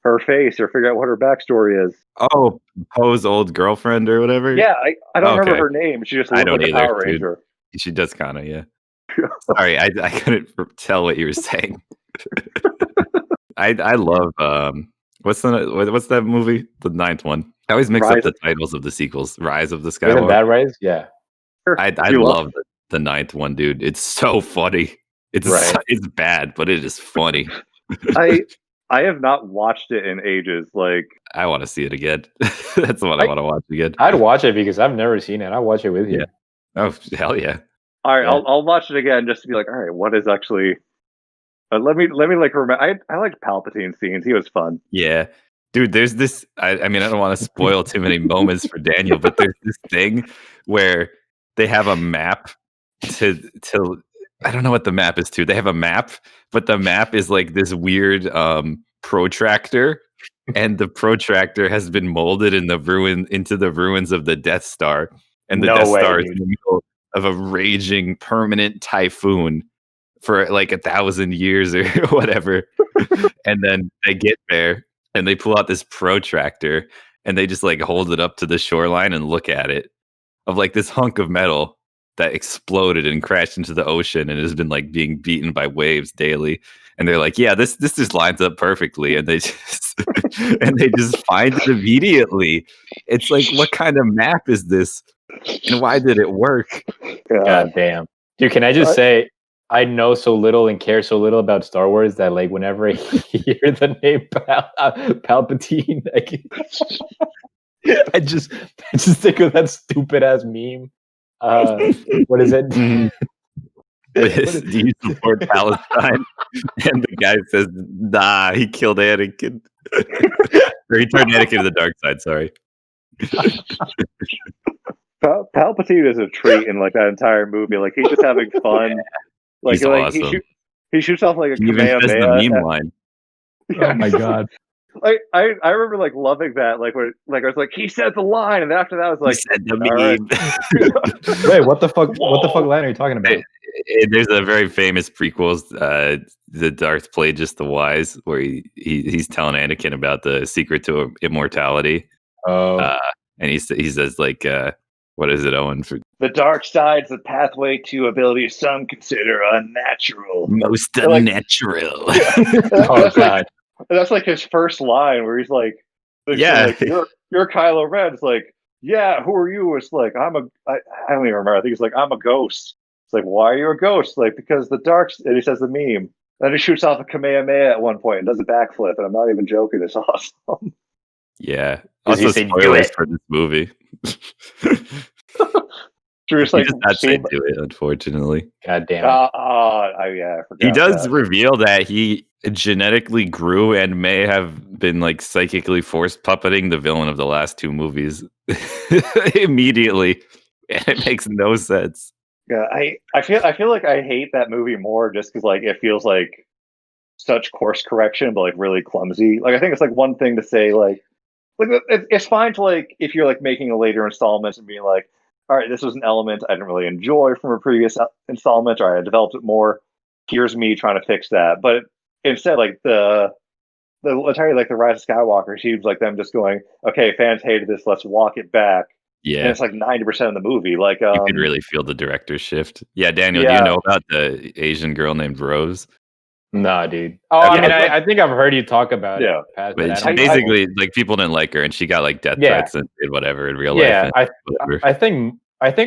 her face or figure out what her backstory is. Oh, Poe's old girlfriend or whatever. Yeah, I don't remember Okay. her name. She just I looked don't like a either, Power dude. Ranger. She does kind of, yeah. Sorry, I couldn't tell what you were saying. I love what's that movie? The ninth one. I always mix up the titles of the sequels. Rise of the Isn't Skywalker. that Rise? Yeah. I love the ninth one, dude. It's so funny. It's bad, but it is funny. I have not watched it in ages. Like, I want to see it again. That's what I want to watch again. I'd watch it because I've never seen it. I'll watch it with you. Yeah. Oh, hell yeah. All right, yeah. I'll watch it again just to be like, all right, what is actually? Let me like remember. I liked Palpatine scenes. He was fun. Yeah, dude. There's this. I mean, I don't want to spoil too many moments for Daniel, but there's this thing where they have a map to. I don't know what the map is to. They have a map, but the map is like this weird protractor, and the protractor has been molded into the ruins of the Death Star, and the Death Star is in the middle of a raging permanent typhoon for like 1,000 years or whatever. And then they get there and they pull out this protractor and they just like hold it up to the shoreline and look at it, of like this hunk of metal that exploded and crashed into the ocean and has been like being beaten by waves daily. And they're like, yeah, this just lines up perfectly. And they just and they just find it immediately. It's like, what kind of map is this? And why did it work? God damn. Dude, can I just say, I know so little and care so little about Star Wars that like whenever I hear the name Palpatine, I just think of that stupid ass meme. What is it? Do you support Palestine? And the guy says, nah, he killed Anakin. Or he turned Anakin to the dark side, sorry. Palpatine is a treat in like that entire movie. Like he's just having fun. Like, he's awesome. He shoots off like a Kamehameha. Even says the meme line. Yeah. Oh my god! Like I remember like loving that. Like when like I was like, he said the line, and after that I was like, he said the meme. Right. Wait, what the fuck? Whoa. What the fuck line are you talking about? There's a very famous prequels, the Darth Plagueis the Wise, where he's telling Anakin about the secret to immortality. Oh. And he says like, what is it, Owen? The dark side's the pathway to ability some consider unnatural. Most unnatural. Oh god. That's like his first line where he's like, like, you're Kylo Ren. It's like, yeah, who are you? It's like, I don't even remember. I think it's like, I'm a ghost. It's like, why are you a ghost? Like, because the dark, and he says the meme. Then he shoots off a Kamehameha at one point and does a backflip, and I'm not even joking. It's awesome. Yeah. Also, spoilers for this movie. Just like, he does not say do it, unfortunately. God damn it. I forgot. He does reveal that he genetically grew and may have been like psychically force puppeting the villain of the last two movies immediately. And it makes no sense. Yeah, I feel like I hate that movie more just because like it feels like such course correction, but like really clumsy. Like I think it's like one thing to say like it's fine to like if you're like making a later installment and being like, all right, this was an element I didn't really enjoy from a previous installment, or I developed it more. Here's me trying to fix that. But instead, like the entirely like the Rise of Skywalker seems like them just going, okay, fans hated this, let's walk it back. Yeah, and it's like 90% of the movie. Like you can really feel the director's shift. Yeah, Daniel, do you know about the Asian girl named Rose? Nah, dude. Oh, I mean, I think I've heard you talk about it. But she basically, like, people didn't like her, and she got like death threats and did whatever in real life. Yeah, I think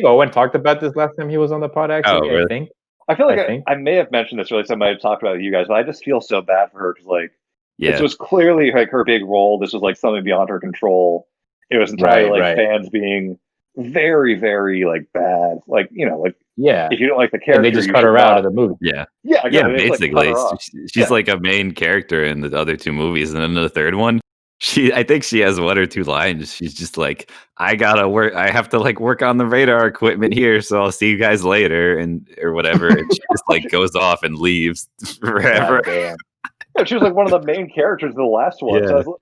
Owen talked about this last time he was on the pod. Actually, oh, really? I feel like I may have mentioned this earlier. Somebody talked about it with you guys, but I just feel so bad for her because, like, this was clearly like her big role. This was like something beyond her control. It was entirely fans being very, very like bad. Like, you know, like if you don't like the character, and they just cut her out of the movie. Yeah, basically, she's like a main character in the other two movies, and then the third one, I think she has one or two lines. She's just like, I have to like work on the radar equipment here, so I'll see you guys later, or whatever. And she just like goes off and leaves forever. Yeah, she was like one of the main characters in the last one. So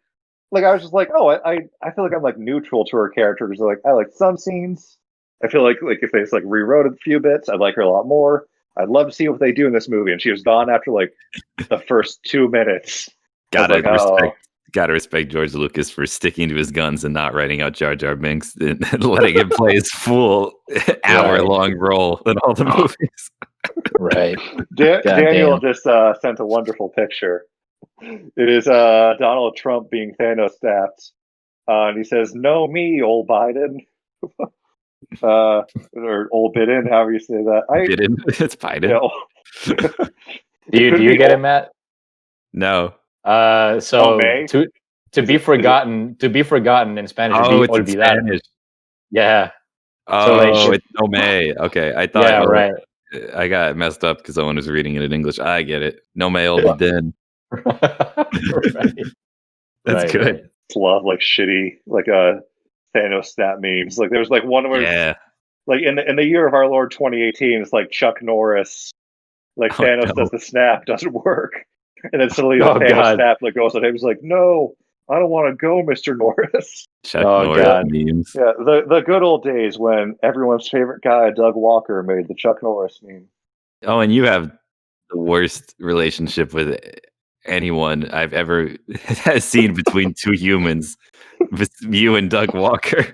I was just like, oh, I feel like I'm like neutral to her character because like I like some scenes, I feel like if they just like rewrote a few bits, I'd like her a lot more. I'd love to see what they do in this movie. And she was gone after like the first 2 minutes. Gotta respect George Lucas for sticking to his guns and not writing out Jar Jar Binks and letting him play his full hour-long role in all the movies. Right. Daniel just sent a wonderful picture. It is Donald Trump being Thanos stabbed. And he says, "No, me, old Biden." Or old Biden, however you say that. Biden. It's Biden. Do you get it, Matt? No. So to be forgotten in Spanish it's would in be Spanish. Yeah. Oh, it's no me. Okay, I thought. Yeah, right. I got messed up because someone was reading it in English. I get it. No me will be dead. Right. That's good. Right. Love like shitty Thanos snap memes. Like there's like one where like in the year of our Lord 2018, it's like Chuck Norris, like Thanos does the snap, doesn't work, and then suddenly the Thanos snap like goes on him. He's like, "No, I don't want to go, Mr. Norris." Chuck Norris memes. Yeah, the good old days when everyone's favorite guy, Doug Walker, made the Chuck Norris meme. Oh, and you have the worst relationship with anyone I've ever seen between two humans. You and Doug Walker.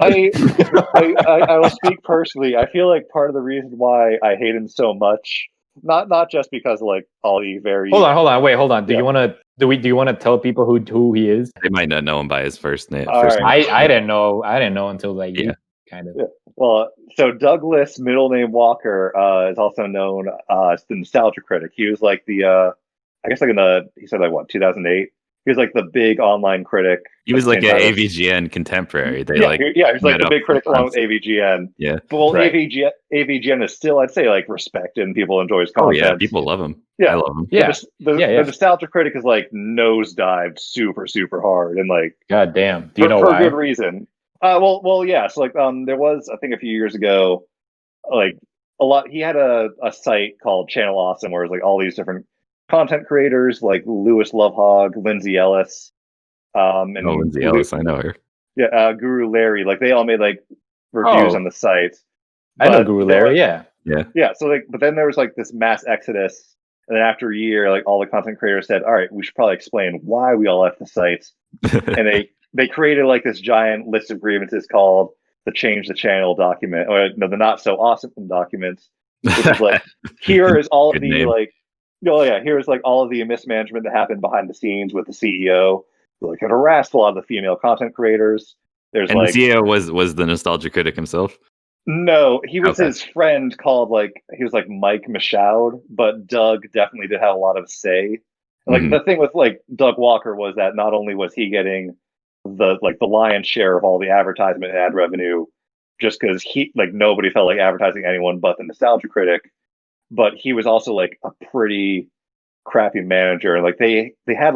I will speak personally. I feel like part of the reason why I hate him so much, not just because like all the very hold on. Do you want to tell people who he is? They might not know him by his first name. I didn't know until like you kind of. Yeah. Well, so Douglas, middle name Walker, is also known as the nostalgia critic. He was like the I guess like he said like what 2008. He was like the big online critic. He was like an AVGN contemporary. He was like the big critic along with AVGN. Yeah. But AVGN is still, I'd say, like respected and people enjoy his content. Oh yeah, people love him. Yeah, I love him. Yeah. The nostalgia critic is like nosedived super, super hard and like God damn. Do you know for why? For good reason. Well, yeah. So like there was, I think a few years ago, like he had a site called Channel Awesome where it was like all these different content creators like Lewis Lovehog, Lindsay Ellis, and Lindsay Ellis, I know her. Yeah, Guru Larry, like they all made like reviews on the site. I know Guru Larry, yeah. So like, but then there was like this mass exodus, and then after a year, like all the content creators said, "All right, we should probably explain why we all left the site," and they created like this giant list of grievances called the Change the Channel document, or no, the Not So Awesome document, which is like here is all of the name. Like. Here's like all of the mismanagement that happened behind the scenes with the CEO, who like had harassed a lot of the female content creators. The CEO was the nostalgia critic himself. No, he was his friend called he was like Mike Michaud, but Doug definitely did have a lot of say. Like the thing with like Doug Walker was that not only was he getting the lion's share of all the advertisement ad revenue, just because nobody felt like advertising anyone but the nostalgia critic. But he was also like a pretty crappy manager. Like they had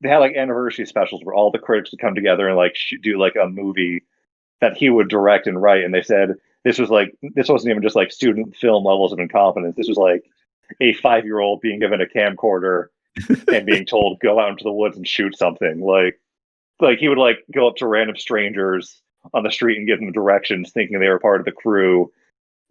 anniversary specials where all the critics would come together and do like a movie that he would direct and write. And they said this wasn't even just like student film levels of incompetence. This was like a 5-year-old being given a camcorder and being told go out into the woods and shoot something. Like he would like go up to random strangers on the street and give them directions, thinking they were part of the crew.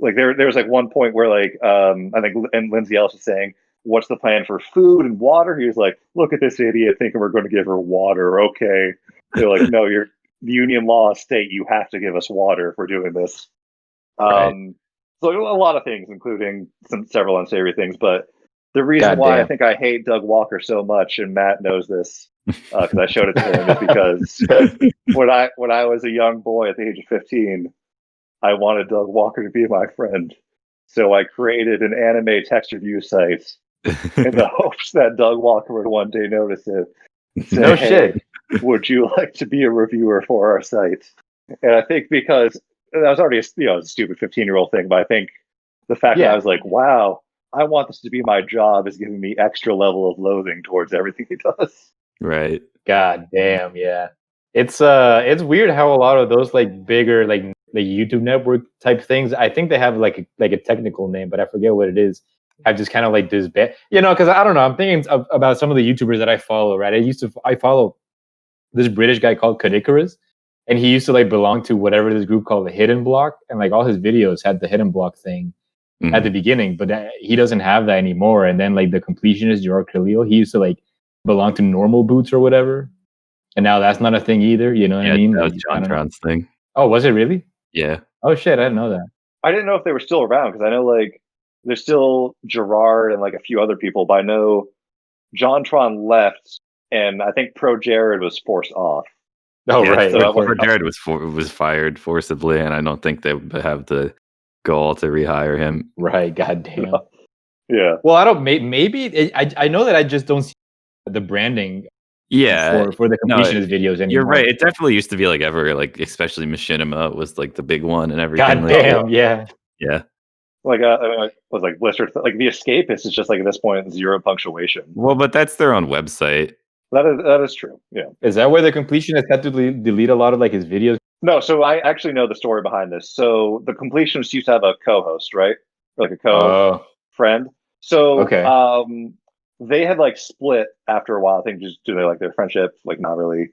Like there was like one point where I think and Lindsay Ellis was saying, "What's the plan for food and water?" He was like, "Look at this idiot thinking we're going to give her water." Okay, they're like, "No, the union law state you have to give us water if we're doing this." Right. So a lot of things, including several unsavory things. But the reason why I think I hate Doug Walker so much, and Matt knows this because I showed it to him, is because when I was a young boy at the age of 15. I wanted Doug Walker to be my friend. So I created an anime text review site in the hopes that Doug Walker would one day notice it. Say, no shit. Hey, would you like to be a reviewer for our site? And I think because that was already a stupid 15-year-old thing, but I think the fact that I was like, wow, I want this to be my job is giving me extra level of loathing towards everything he does. Right. God damn, yeah. It's weird how a lot of those like bigger like YouTube network type things, I think they have like a technical name, but I forget what it is. I just kind of like disband, because I don't know. I'm thinking about some of the YouTubers that I follow. Right, I follow this British guy called Kanikarus, and he used to like belong to whatever this group called the Hidden Block, and like all his videos had the Hidden Block thing at the beginning, but he doesn't have that anymore. And then like the completionist Gerard Khalil, he used to like belong to Normal Boots or whatever, and now that's not a thing either. You know what I mean? That Like, was John Tron's thing. Oh, was it really? Yeah. Oh shit, I didn't know that. I didn't know if they were still around because I know like there's still Gerard and like a few other people, but I know John Tron left, and I think Pro Jared was forced off. Oh right. So Okay. Jared was fired forcibly, and I don't think they would have the goal to rehire him. Right. Goddamn. Yeah. Well, I don't. Maybe I know that I just don't see the branding. Yeah. For the completionist videos anymore. You're right. It definitely used to be like like especially Machinima was like the big one and everything. Goddamn. Yeah. Yeah. Like was like Blizzard. Like the Escapist is just like at this point 0 punctuation. Well, but that's their own website. That is true. Yeah. Is that where the completionist had to delete a lot of like his videos? No, so I actually know the story behind this. So the completionist used to have a co-host, right? Or like a co-friend. So okay. They had like split after a while. I think just due to like their friendship, like not really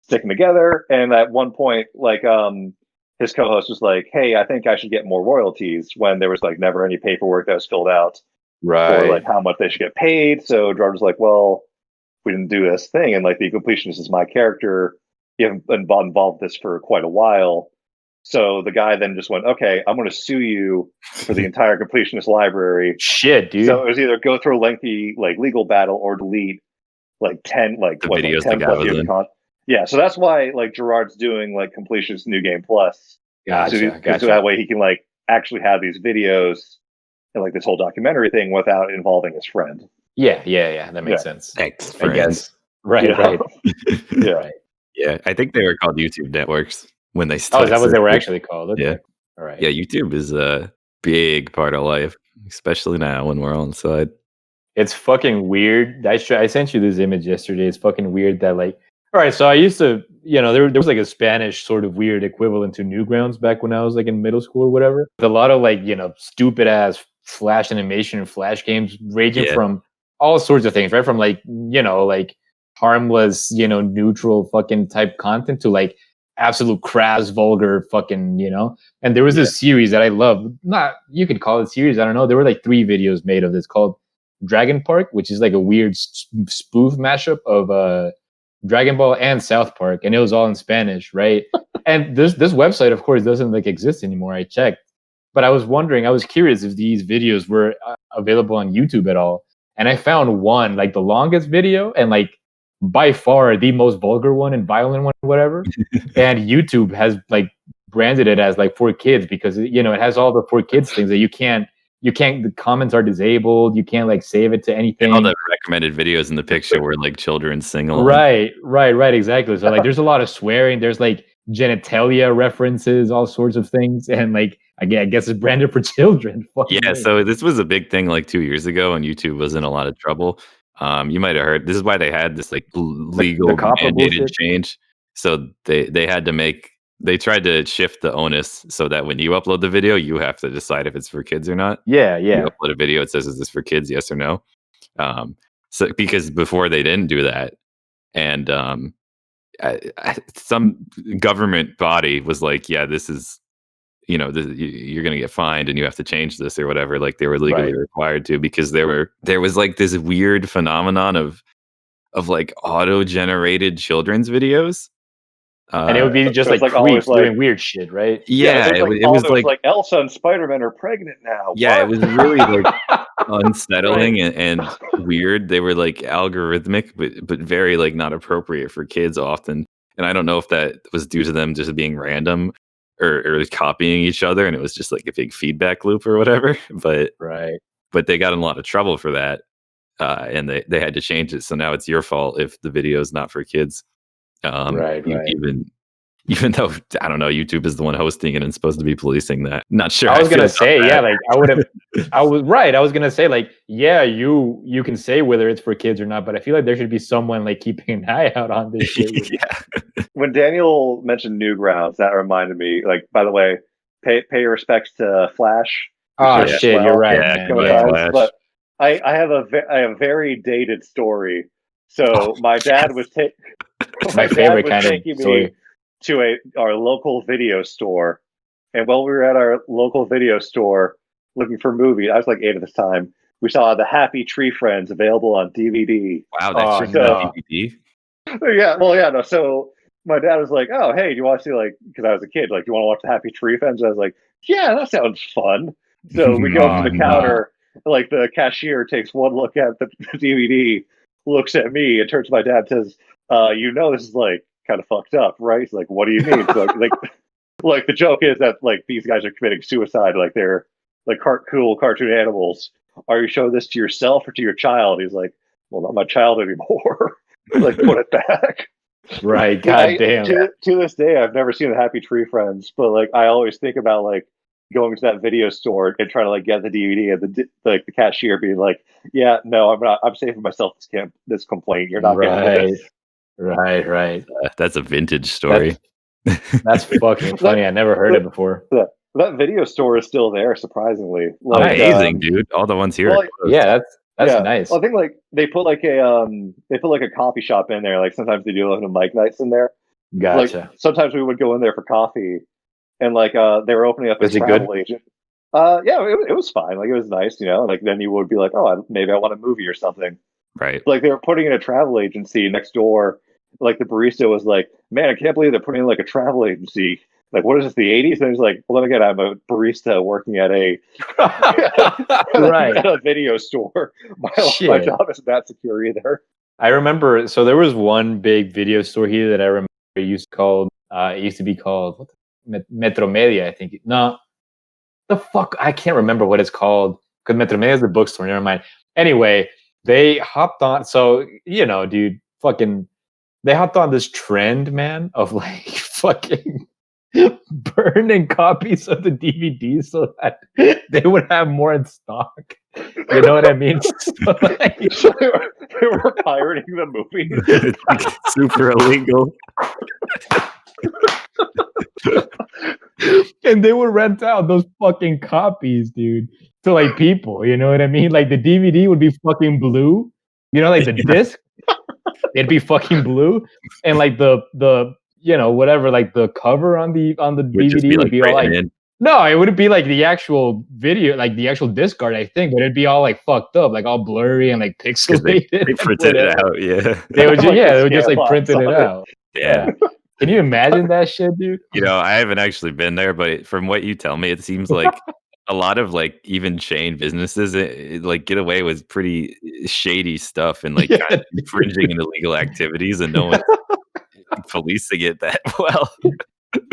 sticking together. And at one point, like his co-host was like, "Hey, I think I should get more royalties," when there was like never any paperwork that was filled out for like how much they should get paid. So Gerard was like, "Well, we didn't do this thing, and like the completionist is my character. You haven't been involved with this for quite a while." So the guy then just went, "Okay, I'm going to sue you for the entire completionist library." Shit, dude. So it was either go through a lengthy like legal battle or delete like 10 like the what, videos like 10 the plus guy years was of content. Yeah, so that's why like Gerard's doing like completionist New Game Plus. Gotcha. So that way he can like actually have these videos and like this whole documentary thing without involving his friend. Yeah. That makes sense. Thanks, I guess. Right. Yeah. Right. Yeah, I think they were called YouTube networks when they Oh, started. is that what they were actually called? Okay. Yeah. All right. Yeah, YouTube is a big part of life, especially now when we're on side. It's fucking weird. I sent you this image yesterday. It's fucking weird that like, all right, so I used to, there was like a Spanish sort of weird equivalent to Newgrounds back when I was like in middle school or whatever. With a lot of like, stupid ass Flash animation and Flash games ranging from all sorts of things, right? From like, like harmless, neutral fucking type content to like absolute crass, vulgar fucking, And there was this series that I loved. You could call it series. I don't know. There were like 3 videos made of this called Dragon Park, which is like a weird spoof mashup of Dragon Ball and South Park, and it was all in Spanish, right? And this website, of course, doesn't like exist anymore. I checked, but I was curious if these videos were available on YouTube at all, and I found one, like the longest video, and like by far the most vulgar one and violent one, whatever. And YouTube has like branded it as like for kids because it has all the for kids things that you can't. The comments are disabled. You can't like save it to anything. And all the recommended videos in the picture were like children sing along. Right, exactly. So like, there's a lot of swearing. There's like genitalia references, all sorts of things, and like I guess it's branded for children. Yeah, so this was a big thing like 2 years ago, and YouTube was in a lot of trouble. You might have heard this is why they had this like legal mandated change. So they had to they tried to shift the onus so that when you upload the video, you have to decide if it's for kids or not. Yeah. You upload a video, it says, is this for kids? Yes or no? So because before they didn't do that, and some government body was like, yeah, this is, you're going to get fined and you have to change this or whatever. Like they were legally required to, because there was like this weird phenomenon of like auto-generated children's videos. And it would be just like creeps doing weird shit, right? Yeah, it was like Elsa and Spider-Man are pregnant now. Yeah, what? it was really like unsettling and weird. They were like algorithmic, but very like not appropriate for kids often. And I don't know if that was due to them just being random or copying each other, and it was just like a big feedback loop or whatever. But they got in a lot of trouble for that, and they had to change it. So now it's your fault if the video is not for kids. Even though I don't know, YouTube is the one hosting it and supposed to be policing that. Not sure. I was gonna say, like I was gonna say, like, yeah, you can say whether it's for kids or not, but I feel like there should be someone like keeping an eye out on this shit. Yeah. When Daniel mentioned Newgrounds, that reminded me. Like, by the way, pay your respects to Flash. Oh shit, well. You're right. Yeah, but I have a very dated story. So my dad was my favorite kind of story. to our local video store, and while we were at our local video store looking for movies, I was like 8 at this time. We saw the Happy Tree Friends available on DVD. Wow, that shit's on no. DVD. Yeah, well, yeah, no. So my dad was like, "Oh, hey, do you want to see like?" Because I was a kid, like, "Do you want to watch the Happy Tree Friends?" And I was like, "Yeah, that sounds fun." So we go up to the counter. Like the cashier takes one look at the DVD, looks at me, and turns to my dad, and says, "You know this is like kind of fucked up, right?" He's like, "What do you mean?" So, like the joke is that like these guys are committing suicide, like they're like cool cartoon animals. Are you showing this to yourself or to your child? He's like, "Well, not my child anymore." Like, put it back. Right, goddamn. To this day, I've never seen the Happy Tree Friends, but like I always think about like going to that video store and trying to like get the DVD, and the cashier being like, "Yeah, no, I'm not. I'm saving myself this complaint. You're not getting this." Right. That's a vintage story. That's fucking funny. I never heard it before. That video store is still there, surprisingly. Like, amazing, dude! All the ones here. Well, yeah, that's nice. Well, I think like they put like a coffee shop in there. Like sometimes they do like mic nights in there. Gotcha. Like sometimes we would go in there for coffee, and like they were opening up a travel agent. Yeah, it was fine. Like it was nice, you know. Like then you would be like, oh, maybe I want a movie or something. Right. Like they were putting in a travel agency next door. Like the barista was like, man, I can't believe they're putting in like a travel agency. Like, what is this, the 80s? And he's like, well, then again, I'm a barista working at a at a video store. My job isn't that secure either. I remember, so there was one big video store here that I remember it used to be called Metro Media, I think. No, the fuck, I can't remember what it's called, because Metro Media is the bookstore, never mind. Anyway, they hopped on, so, you know, dude, they hopped on this trend, man, of like fucking burning copies of the DVDs so that they would have more in stock. You know what I mean? So, like, so they were pirating the movie. Super illegal. And they would rent out those fucking copies, dude, to like people. You know what I mean? Like the DVD would be fucking blue. You know, like the disc, it'd be fucking blue, and like the you know, whatever, like the cover on the DVD would be all like, no, it wouldn't be like the actual video, like the actual disc art, I think, but it'd be all like fucked up, like all blurry and like pixelated. They printed it out, yeah. They would just like printed it out. Yeah. Can you imagine that shit, dude? You know, I haven't actually been there, but from what you tell me, it seems like a lot of like even chain businesses like get away with pretty shady stuff and like kind of infringing in illegal activities, and no one's policing it that well.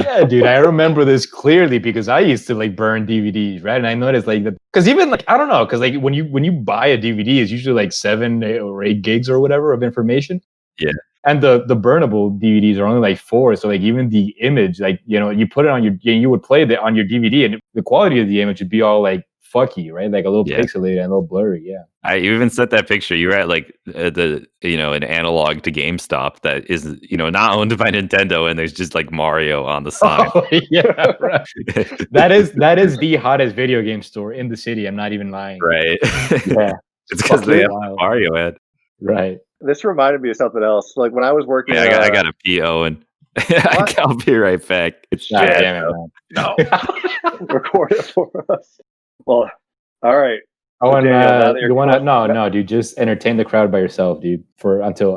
Yeah, dude, I remember this clearly because I used to like burn DVDs, right? And I noticed like because even like I don't know, because like when you buy a DVD, it's usually like 7 or 8 gigs or whatever of information. Yeah. And the burnable DVDs are only like 4, so like even the image, like, you know, you put it on you would play it on your DVD, and the quality of the image would be all like fucky, right? Like a little pixelated and a little blurry. Yeah. I even sent that picture. You were at like an analog to GameStop that is, you know, not owned by Nintendo, and there's just like Mario on the sign. Oh, yeah, right. that is the hottest video game store in the city. I'm not even lying. Right. Yeah. It's because they have the Mario ad. Right. This reminded me of something else. Like when I was working, I got a PO, and I'll be right back. It's damn it, man. No, record it for us. Well, all right. Oh, and you want to? No, dude. Just entertain the crowd by yourself, dude. Until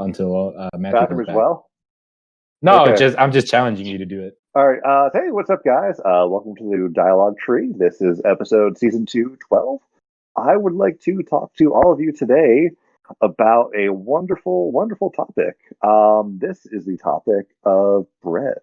Matthew bathroom as well. No, okay. I'm just challenging you to do it. All right. Hey, what's up, guys? Welcome to the Dialogue Tree. This is episode season 2, 12. I would like to talk to all of you today about a wonderful, wonderful topic. This is the topic of bread.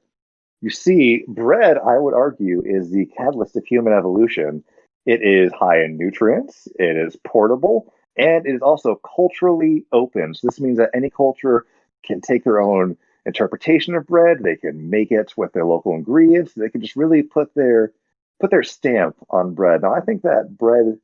You see, bread, I would argue, is the catalyst of human evolution. It is high in nutrients, it is portable, and it is also culturally open. So this means that any culture can take their own interpretation of bread, they can make it with their local ingredients, they can just really put their stamp on bread. Now, I think that bread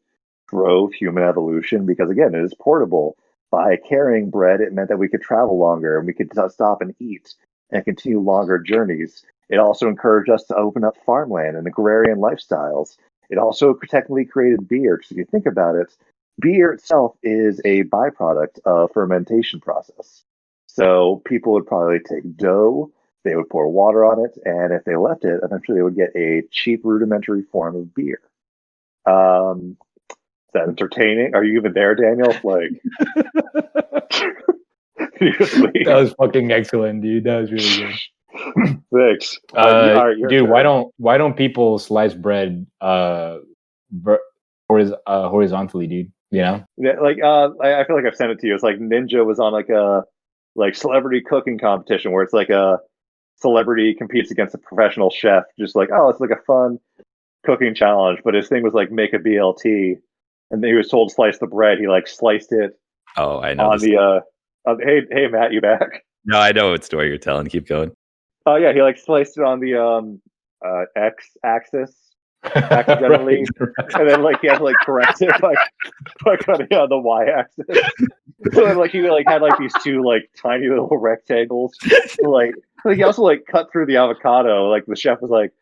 drove human evolution because, again, it is portable. By carrying bread, it meant that we could travel longer and we could stop and eat and continue longer journeys. It also encouraged us to open up farmland and agrarian lifestyles. It also technically created beer, because if you think about it, beer itself is a byproduct of fermentation process. So people would probably take dough, They would pour water on it, and if they left it, eventually they would get a cheap, rudimentary form of beer. Is that entertaining? Are you even there, Daniel? Like, that was fucking excellent, dude. That was really good. Thanks. Dude, why don't people slice bread horizontally, dude? You know? Yeah, like I feel like I've sent it to you. It's like Ninja was on like a celebrity cooking competition where it's like a celebrity competes against a professional chef. Just like, oh, it's like a fun cooking challenge. But his thing was like make a BLT, and then he was told to slice the bread. He like sliced it. Oh, I know. On the hey Matt, you back? No, I know what story you're telling. Keep going. Oh yeah, he like sliced it on the X axis accidentally, right. And then like he had to like correct it by cutting on the Y axis. So then, like he like had like these two like tiny little rectangles. Like he also like cut through the avocado. Like the chef was like,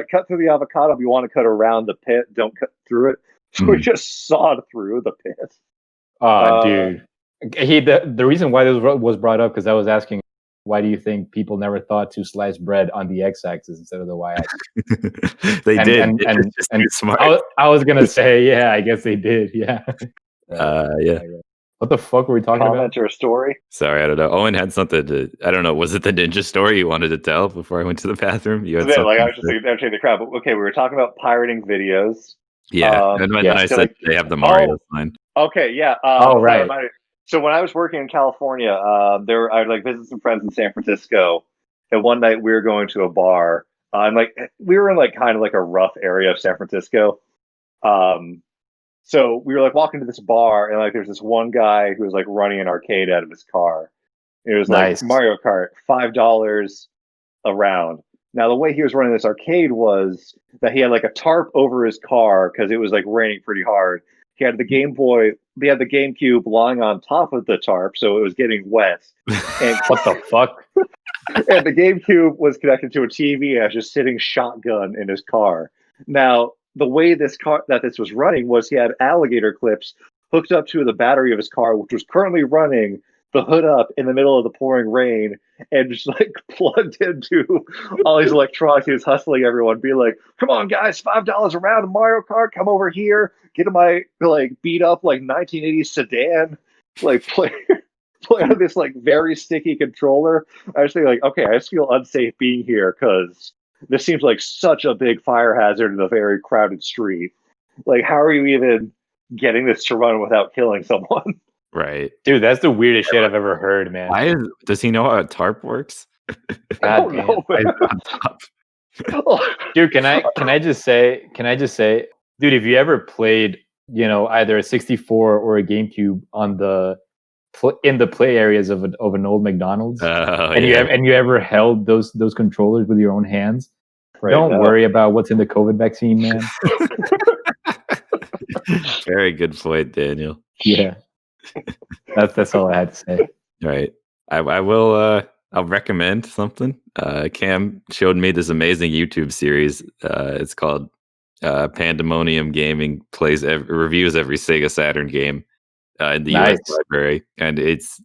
cut through the avocado if you want to cut around the pit. Don't cut through it. So he just sawed through the pit. Oh, dude. The reason why this was brought up because I was asking, why do you think people never thought to slice bread on the x-axis instead of the y-axis? They did. And smart. I was gonna say, yeah, I guess they did. Yeah. Yeah. What the fuck were we talking about? Comment or a story? Sorry, I don't know. Owen had something to. I don't know. Was it the ninja story you wanted to tell before I went to the bathroom? You had like I was just entertaining the crowd. But okay, we were talking about pirating videos. Yeah, and then I said they have the Mario sign. Okay, yeah. Right. So when I was working in California, I would like visit some friends in San Francisco, and one night we were going to a bar. We were in like kind of like a rough area of San Francisco. So we were like walking to this bar, and like there's this one guy who was like running an arcade out of his car. It was like Mario Kart, $5 a round. Now the way he was running this arcade was that he had like a tarp over his car because it was like raining pretty hard. He had the Game Boy. They had the GameCube lying on top of the tarp, so it was getting wet. And what the fuck? And the GameCube was connected to a TV and was just sitting shotgun in his car. Now, the way this was running was he had alligator clips hooked up to the battery of his car, which was currently running the hood up in the middle of the pouring rain, and just like plugged into all these electronics. He was hustling everyone, being like, "Come on, guys, $5 a round of Mario Kart. Come over here, get in my like beat up like 1980s sedan, like play on this like very sticky controller." I was thinking like, okay, I just feel unsafe being here because this seems like such a big fire hazard in a very crowded street. Like, how are you even getting this to run without killing someone? Right. Dude, that's the weirdest shit I've ever heard, man. Does he know how a tarp works? God damn. Dude, can I just say, dude, if you ever played, either a 64 or a GameCube in the play areas of an old McDonald's, you ever held those controllers with your own hands, don't worry about what's in the COVID vaccine, man. Very good point, Daniel. Yeah. That's all I had to say. Right. I will I'll recommend something. Cam showed me this amazing YouTube series. It's called Pandemonium Gaming reviews every Sega Saturn game in the US library, and he's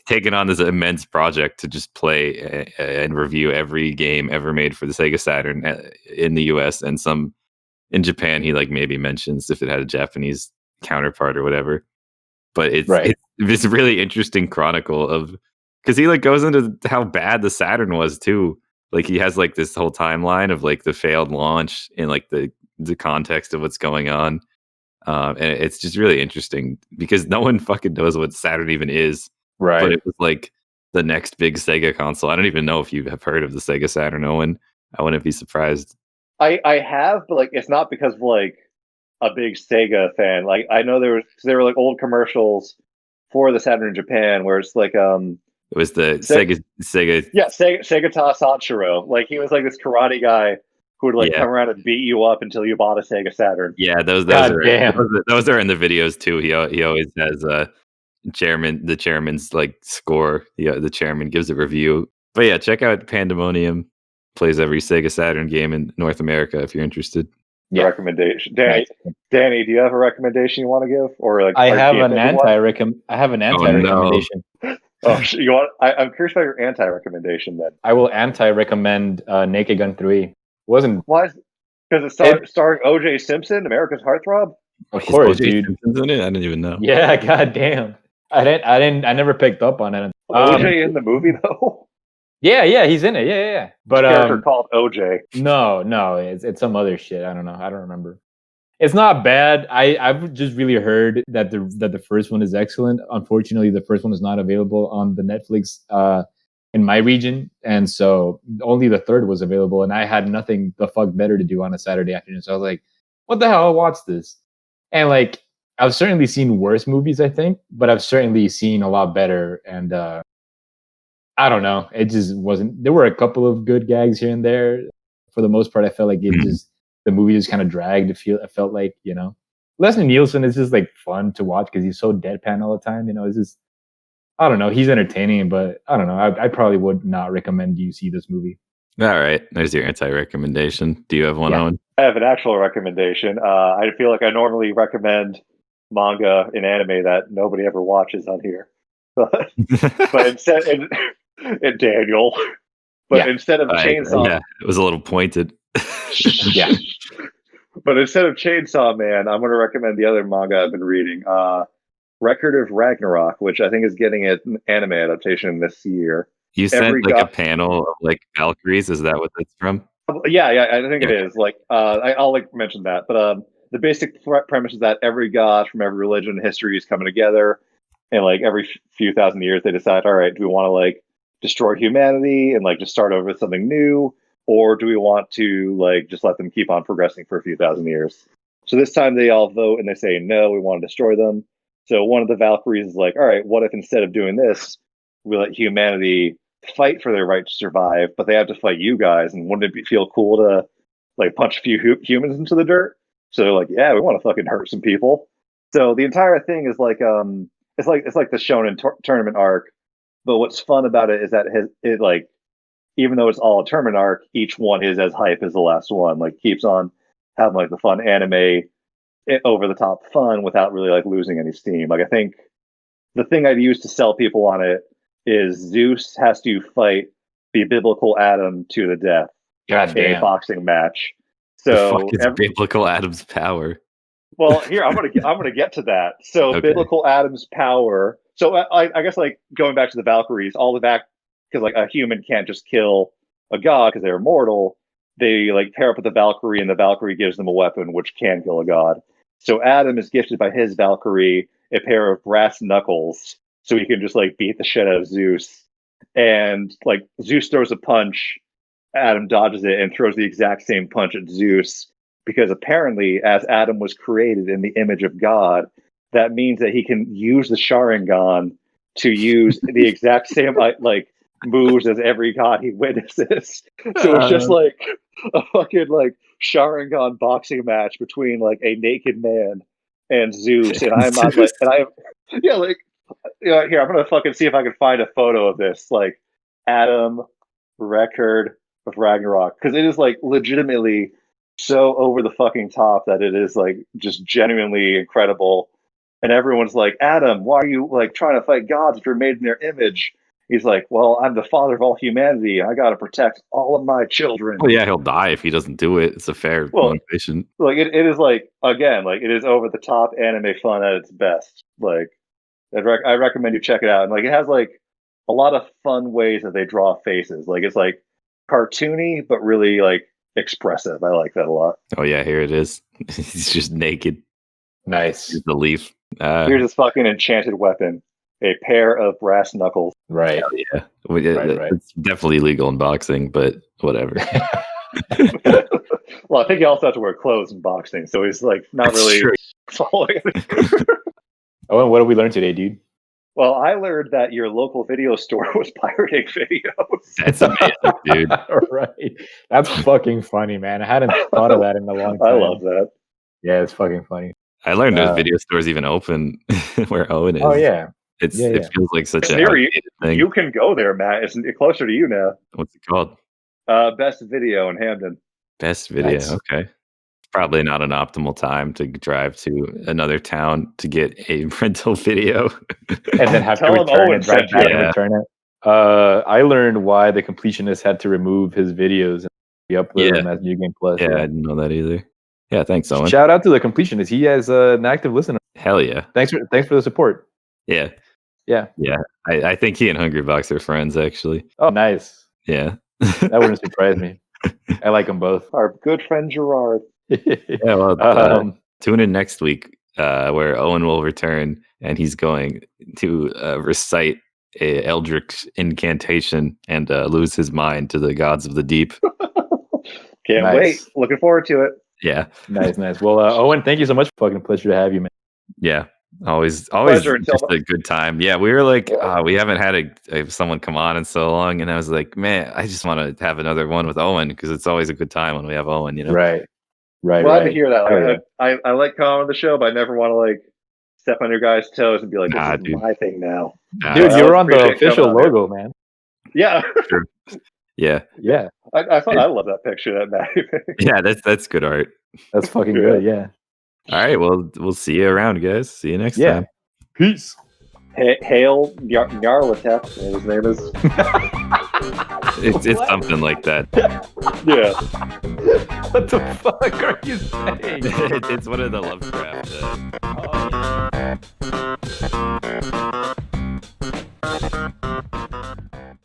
taken on this immense project to just play and review every game ever made for the Sega Saturn in the US, and some in Japan. He like maybe mentions if it had a Japanese counterpart or whatever. But it's this really interesting chronicle of, because he like goes into how bad the Saturn was too. Like he has like this whole timeline of like the failed launch and like the context of what's going on. And it's just really interesting because no one fucking knows what Saturn even is. Right. But it was like the next big Sega console. I don't even know if you have heard of the Sega Saturn, Owen. I wouldn't be surprised. I have, but like it's not because of like a big Sega fan. Like I know there were like old commercials for the Saturn in Japan where it's like it was the Sega Segata Sanshiro. Like he was like this karate guy who would like come around and beat you up until you bought a Sega Saturn. Yeah, those are in the videos too. He always has the chairman's like score. The chairman gives a review. But yeah, check out Pandemonium. Plays every Sega Saturn game in North America if you're interested. Recommendation, Danny. Do you have a recommendation you want to give, or like I have an anti recommendation. Oh, you want? I'm curious about your anti-recommendation then. I will anti-recommend Naked Gun 3. Wasn't Why? Because it's it? starring O.J. Simpson, America's heartthrob. Of Is course, O.J. dude. Simpson's in it? I didn't even know. Yeah, goddamn. I never picked up on it. O.J. in the movie though. Yeah, he's in it. Yeah. But Character called O.J. no, it's some other shit. I don't know. I don't remember. It's not bad. I've just really heard that the first one is excellent. Unfortunately, the first one is not available on the Netflix in my region, and so only the third was available. And I had nothing the fuck better to do on a Saturday afternoon, so I was like, "What the hell? I'll watch this." And like, I've certainly seen worse movies, I think, but I've certainly seen a lot better. And I don't know. It just wasn't. There were a couple of good gags here and there. For the most part, I felt like the movie just kind of dragged. It felt like, Leslie Nielsen is just like fun to watch because he's so deadpan all the time. It's just, I don't know. He's entertaining, but I don't know. I probably would not recommend you see this movie. All right, there's your anti-recommendation. Do you have one, Yeah. Owen? I have an actual recommendation. I feel like I normally recommend manga and anime that nobody ever watches on here, but instead, and Daniel. But Yeah. instead of Chainsaw, yeah, it was a little pointed. Yeah. But instead of Chainsaw Man, I'm going to recommend the other manga I've been reading, Record of Ragnarok, which I think is getting an anime adaptation this year. You sent like a panel of like Valkyries. Is that what that's from? Yeah, I think it is. Like, I'll like mention that. But the basic premise is that every god from every religion and history is coming together, and like every few thousand years they decide, all right, do we want to like destroy humanity and like just start over with something new, or do we want to like just let them keep on progressing for a few thousand years? So this time they all vote and they say no, we want to destroy them. So one of the Valkyries is like, all right, what if instead of doing this, we let humanity fight for their right to survive, but they have to fight you guys? And wouldn't it feel cool to like punch a few humans into the dirt? So they're like, yeah, we want to fucking hurt some people. So the entire thing is like it's like the shonen tournament arc. But what's fun about it is that it like, even though it's all a tournament arc, each one is as hype as the last one. Like keeps on having like the fun anime, over the top fun without really like losing any steam. Like I think the thing I'd use to sell people on it is Zeus has to fight the biblical Adam to the death in a boxing match. So the fuck is biblical Adam's power? Well, here I'm gonna get to that. So okay. Biblical Adam's power. So I guess like going back to the Valkyries, all the back, because like a human can't just kill a god because they're immortal. They like pair up with the Valkyrie, and the Valkyrie gives them a weapon which can kill a god. So Adam is gifted by his Valkyrie a pair of brass knuckles, so he can just like beat the shit out of Zeus. And like Zeus throws a punch, Adam dodges it and throws the exact same punch at Zeus. Because apparently, as Adam was created in the image of God, that means that he can use the Sharingan to use the exact same like moves as every god he witnesses. So it's just like a fucking like Sharingan boxing match between like a naked man and Zeus. And I'm not like, and I like, here I'm gonna fucking see if I can find a photo of this like Adam Record of Ragnarok, because it is like legitimately so over the fucking top that it is like just genuinely incredible. And everyone's like, Adam, why are you like trying to fight gods if you're made in their image? He's like, well, I'm the father of all humanity. I got to protect all of my children. Well, yeah, he'll die if he doesn't do it. It's a fair motivation. Like it is like, again, like it is over the top anime fun at its best. Like I recommend you check it out. And like it has like a lot of fun ways that they draw faces. Like it's like cartoony, but really like expressive. I like that a lot. Oh yeah, here it is. He's just naked. Nice. Here's the leaf. Here's his fucking enchanted weapon, a pair of brass knuckles. Right. Yeah. Right. It's definitely legal in boxing, but whatever. Well, I think you also have to wear clothes in boxing, so he's like not really following it. Oh, what did we learn today, dude? Well, I learned that your local video store was pirating videos. That's amazing, dude. Right. That's fucking funny, man. I hadn't thought of that in a long time. I love that. Yeah, it's fucking funny. I learned there's video stores even open where Owen is. Oh, yeah. It feels like such a thing. You can go there, Matt. It's closer to you now. What's it called? Best Video in Hamden. Best Video. Nice. Okay. Probably not an optimal time to drive to another town to get a rental video. And then have to Tell him return Owen it, drive sent back you. and Yeah. return it. I learned why the completionist had to remove his videos and re-upload them as New Game Plus. Yeah, I didn't know that either. Yeah, thanks, Owen. Shout out to the completionist. He has an active listener. Hell yeah. Thanks for the support. Yeah. Yeah. Yeah. I think he and Hungrybox are friends, actually. Oh, nice. Yeah. That wouldn't surprise me. I like them both. Our good friend Gerard. Yeah, well, tune in next week where Owen will return and he's going to recite a Eldritch incantation and lose his mind to the gods of the deep. Can't Nice. wait. Looking forward to it. Yeah. Nice. Well, Owen, thank you so much. Fucking pleasure to have you, man. Yeah. Always Pleasure until just a good time. Yeah, we were like, we haven't had someone come on in so long, and I was like, man, I just want to have another one with Owen because it's always a good time when we have Owen, you know? Right. Glad to hear that. Oh, yeah. I like coming on the show, but I never want to like step on your guys' toes and be like, this Nah, is dude. my thing now. Dude, I you were on the appreciate official coming on logo, man. Yeah. Yeah. Yeah. I love that picture, that Matty. Yeah, that's good art. That's fucking good. Yeah. All right, well, we'll see you around, guys. See you next Yeah. time. Peace. Hail Yarlatek, his name is. It's something like that. Yeah. What the fuck are you saying? It's one of the Lovecraft. Oh,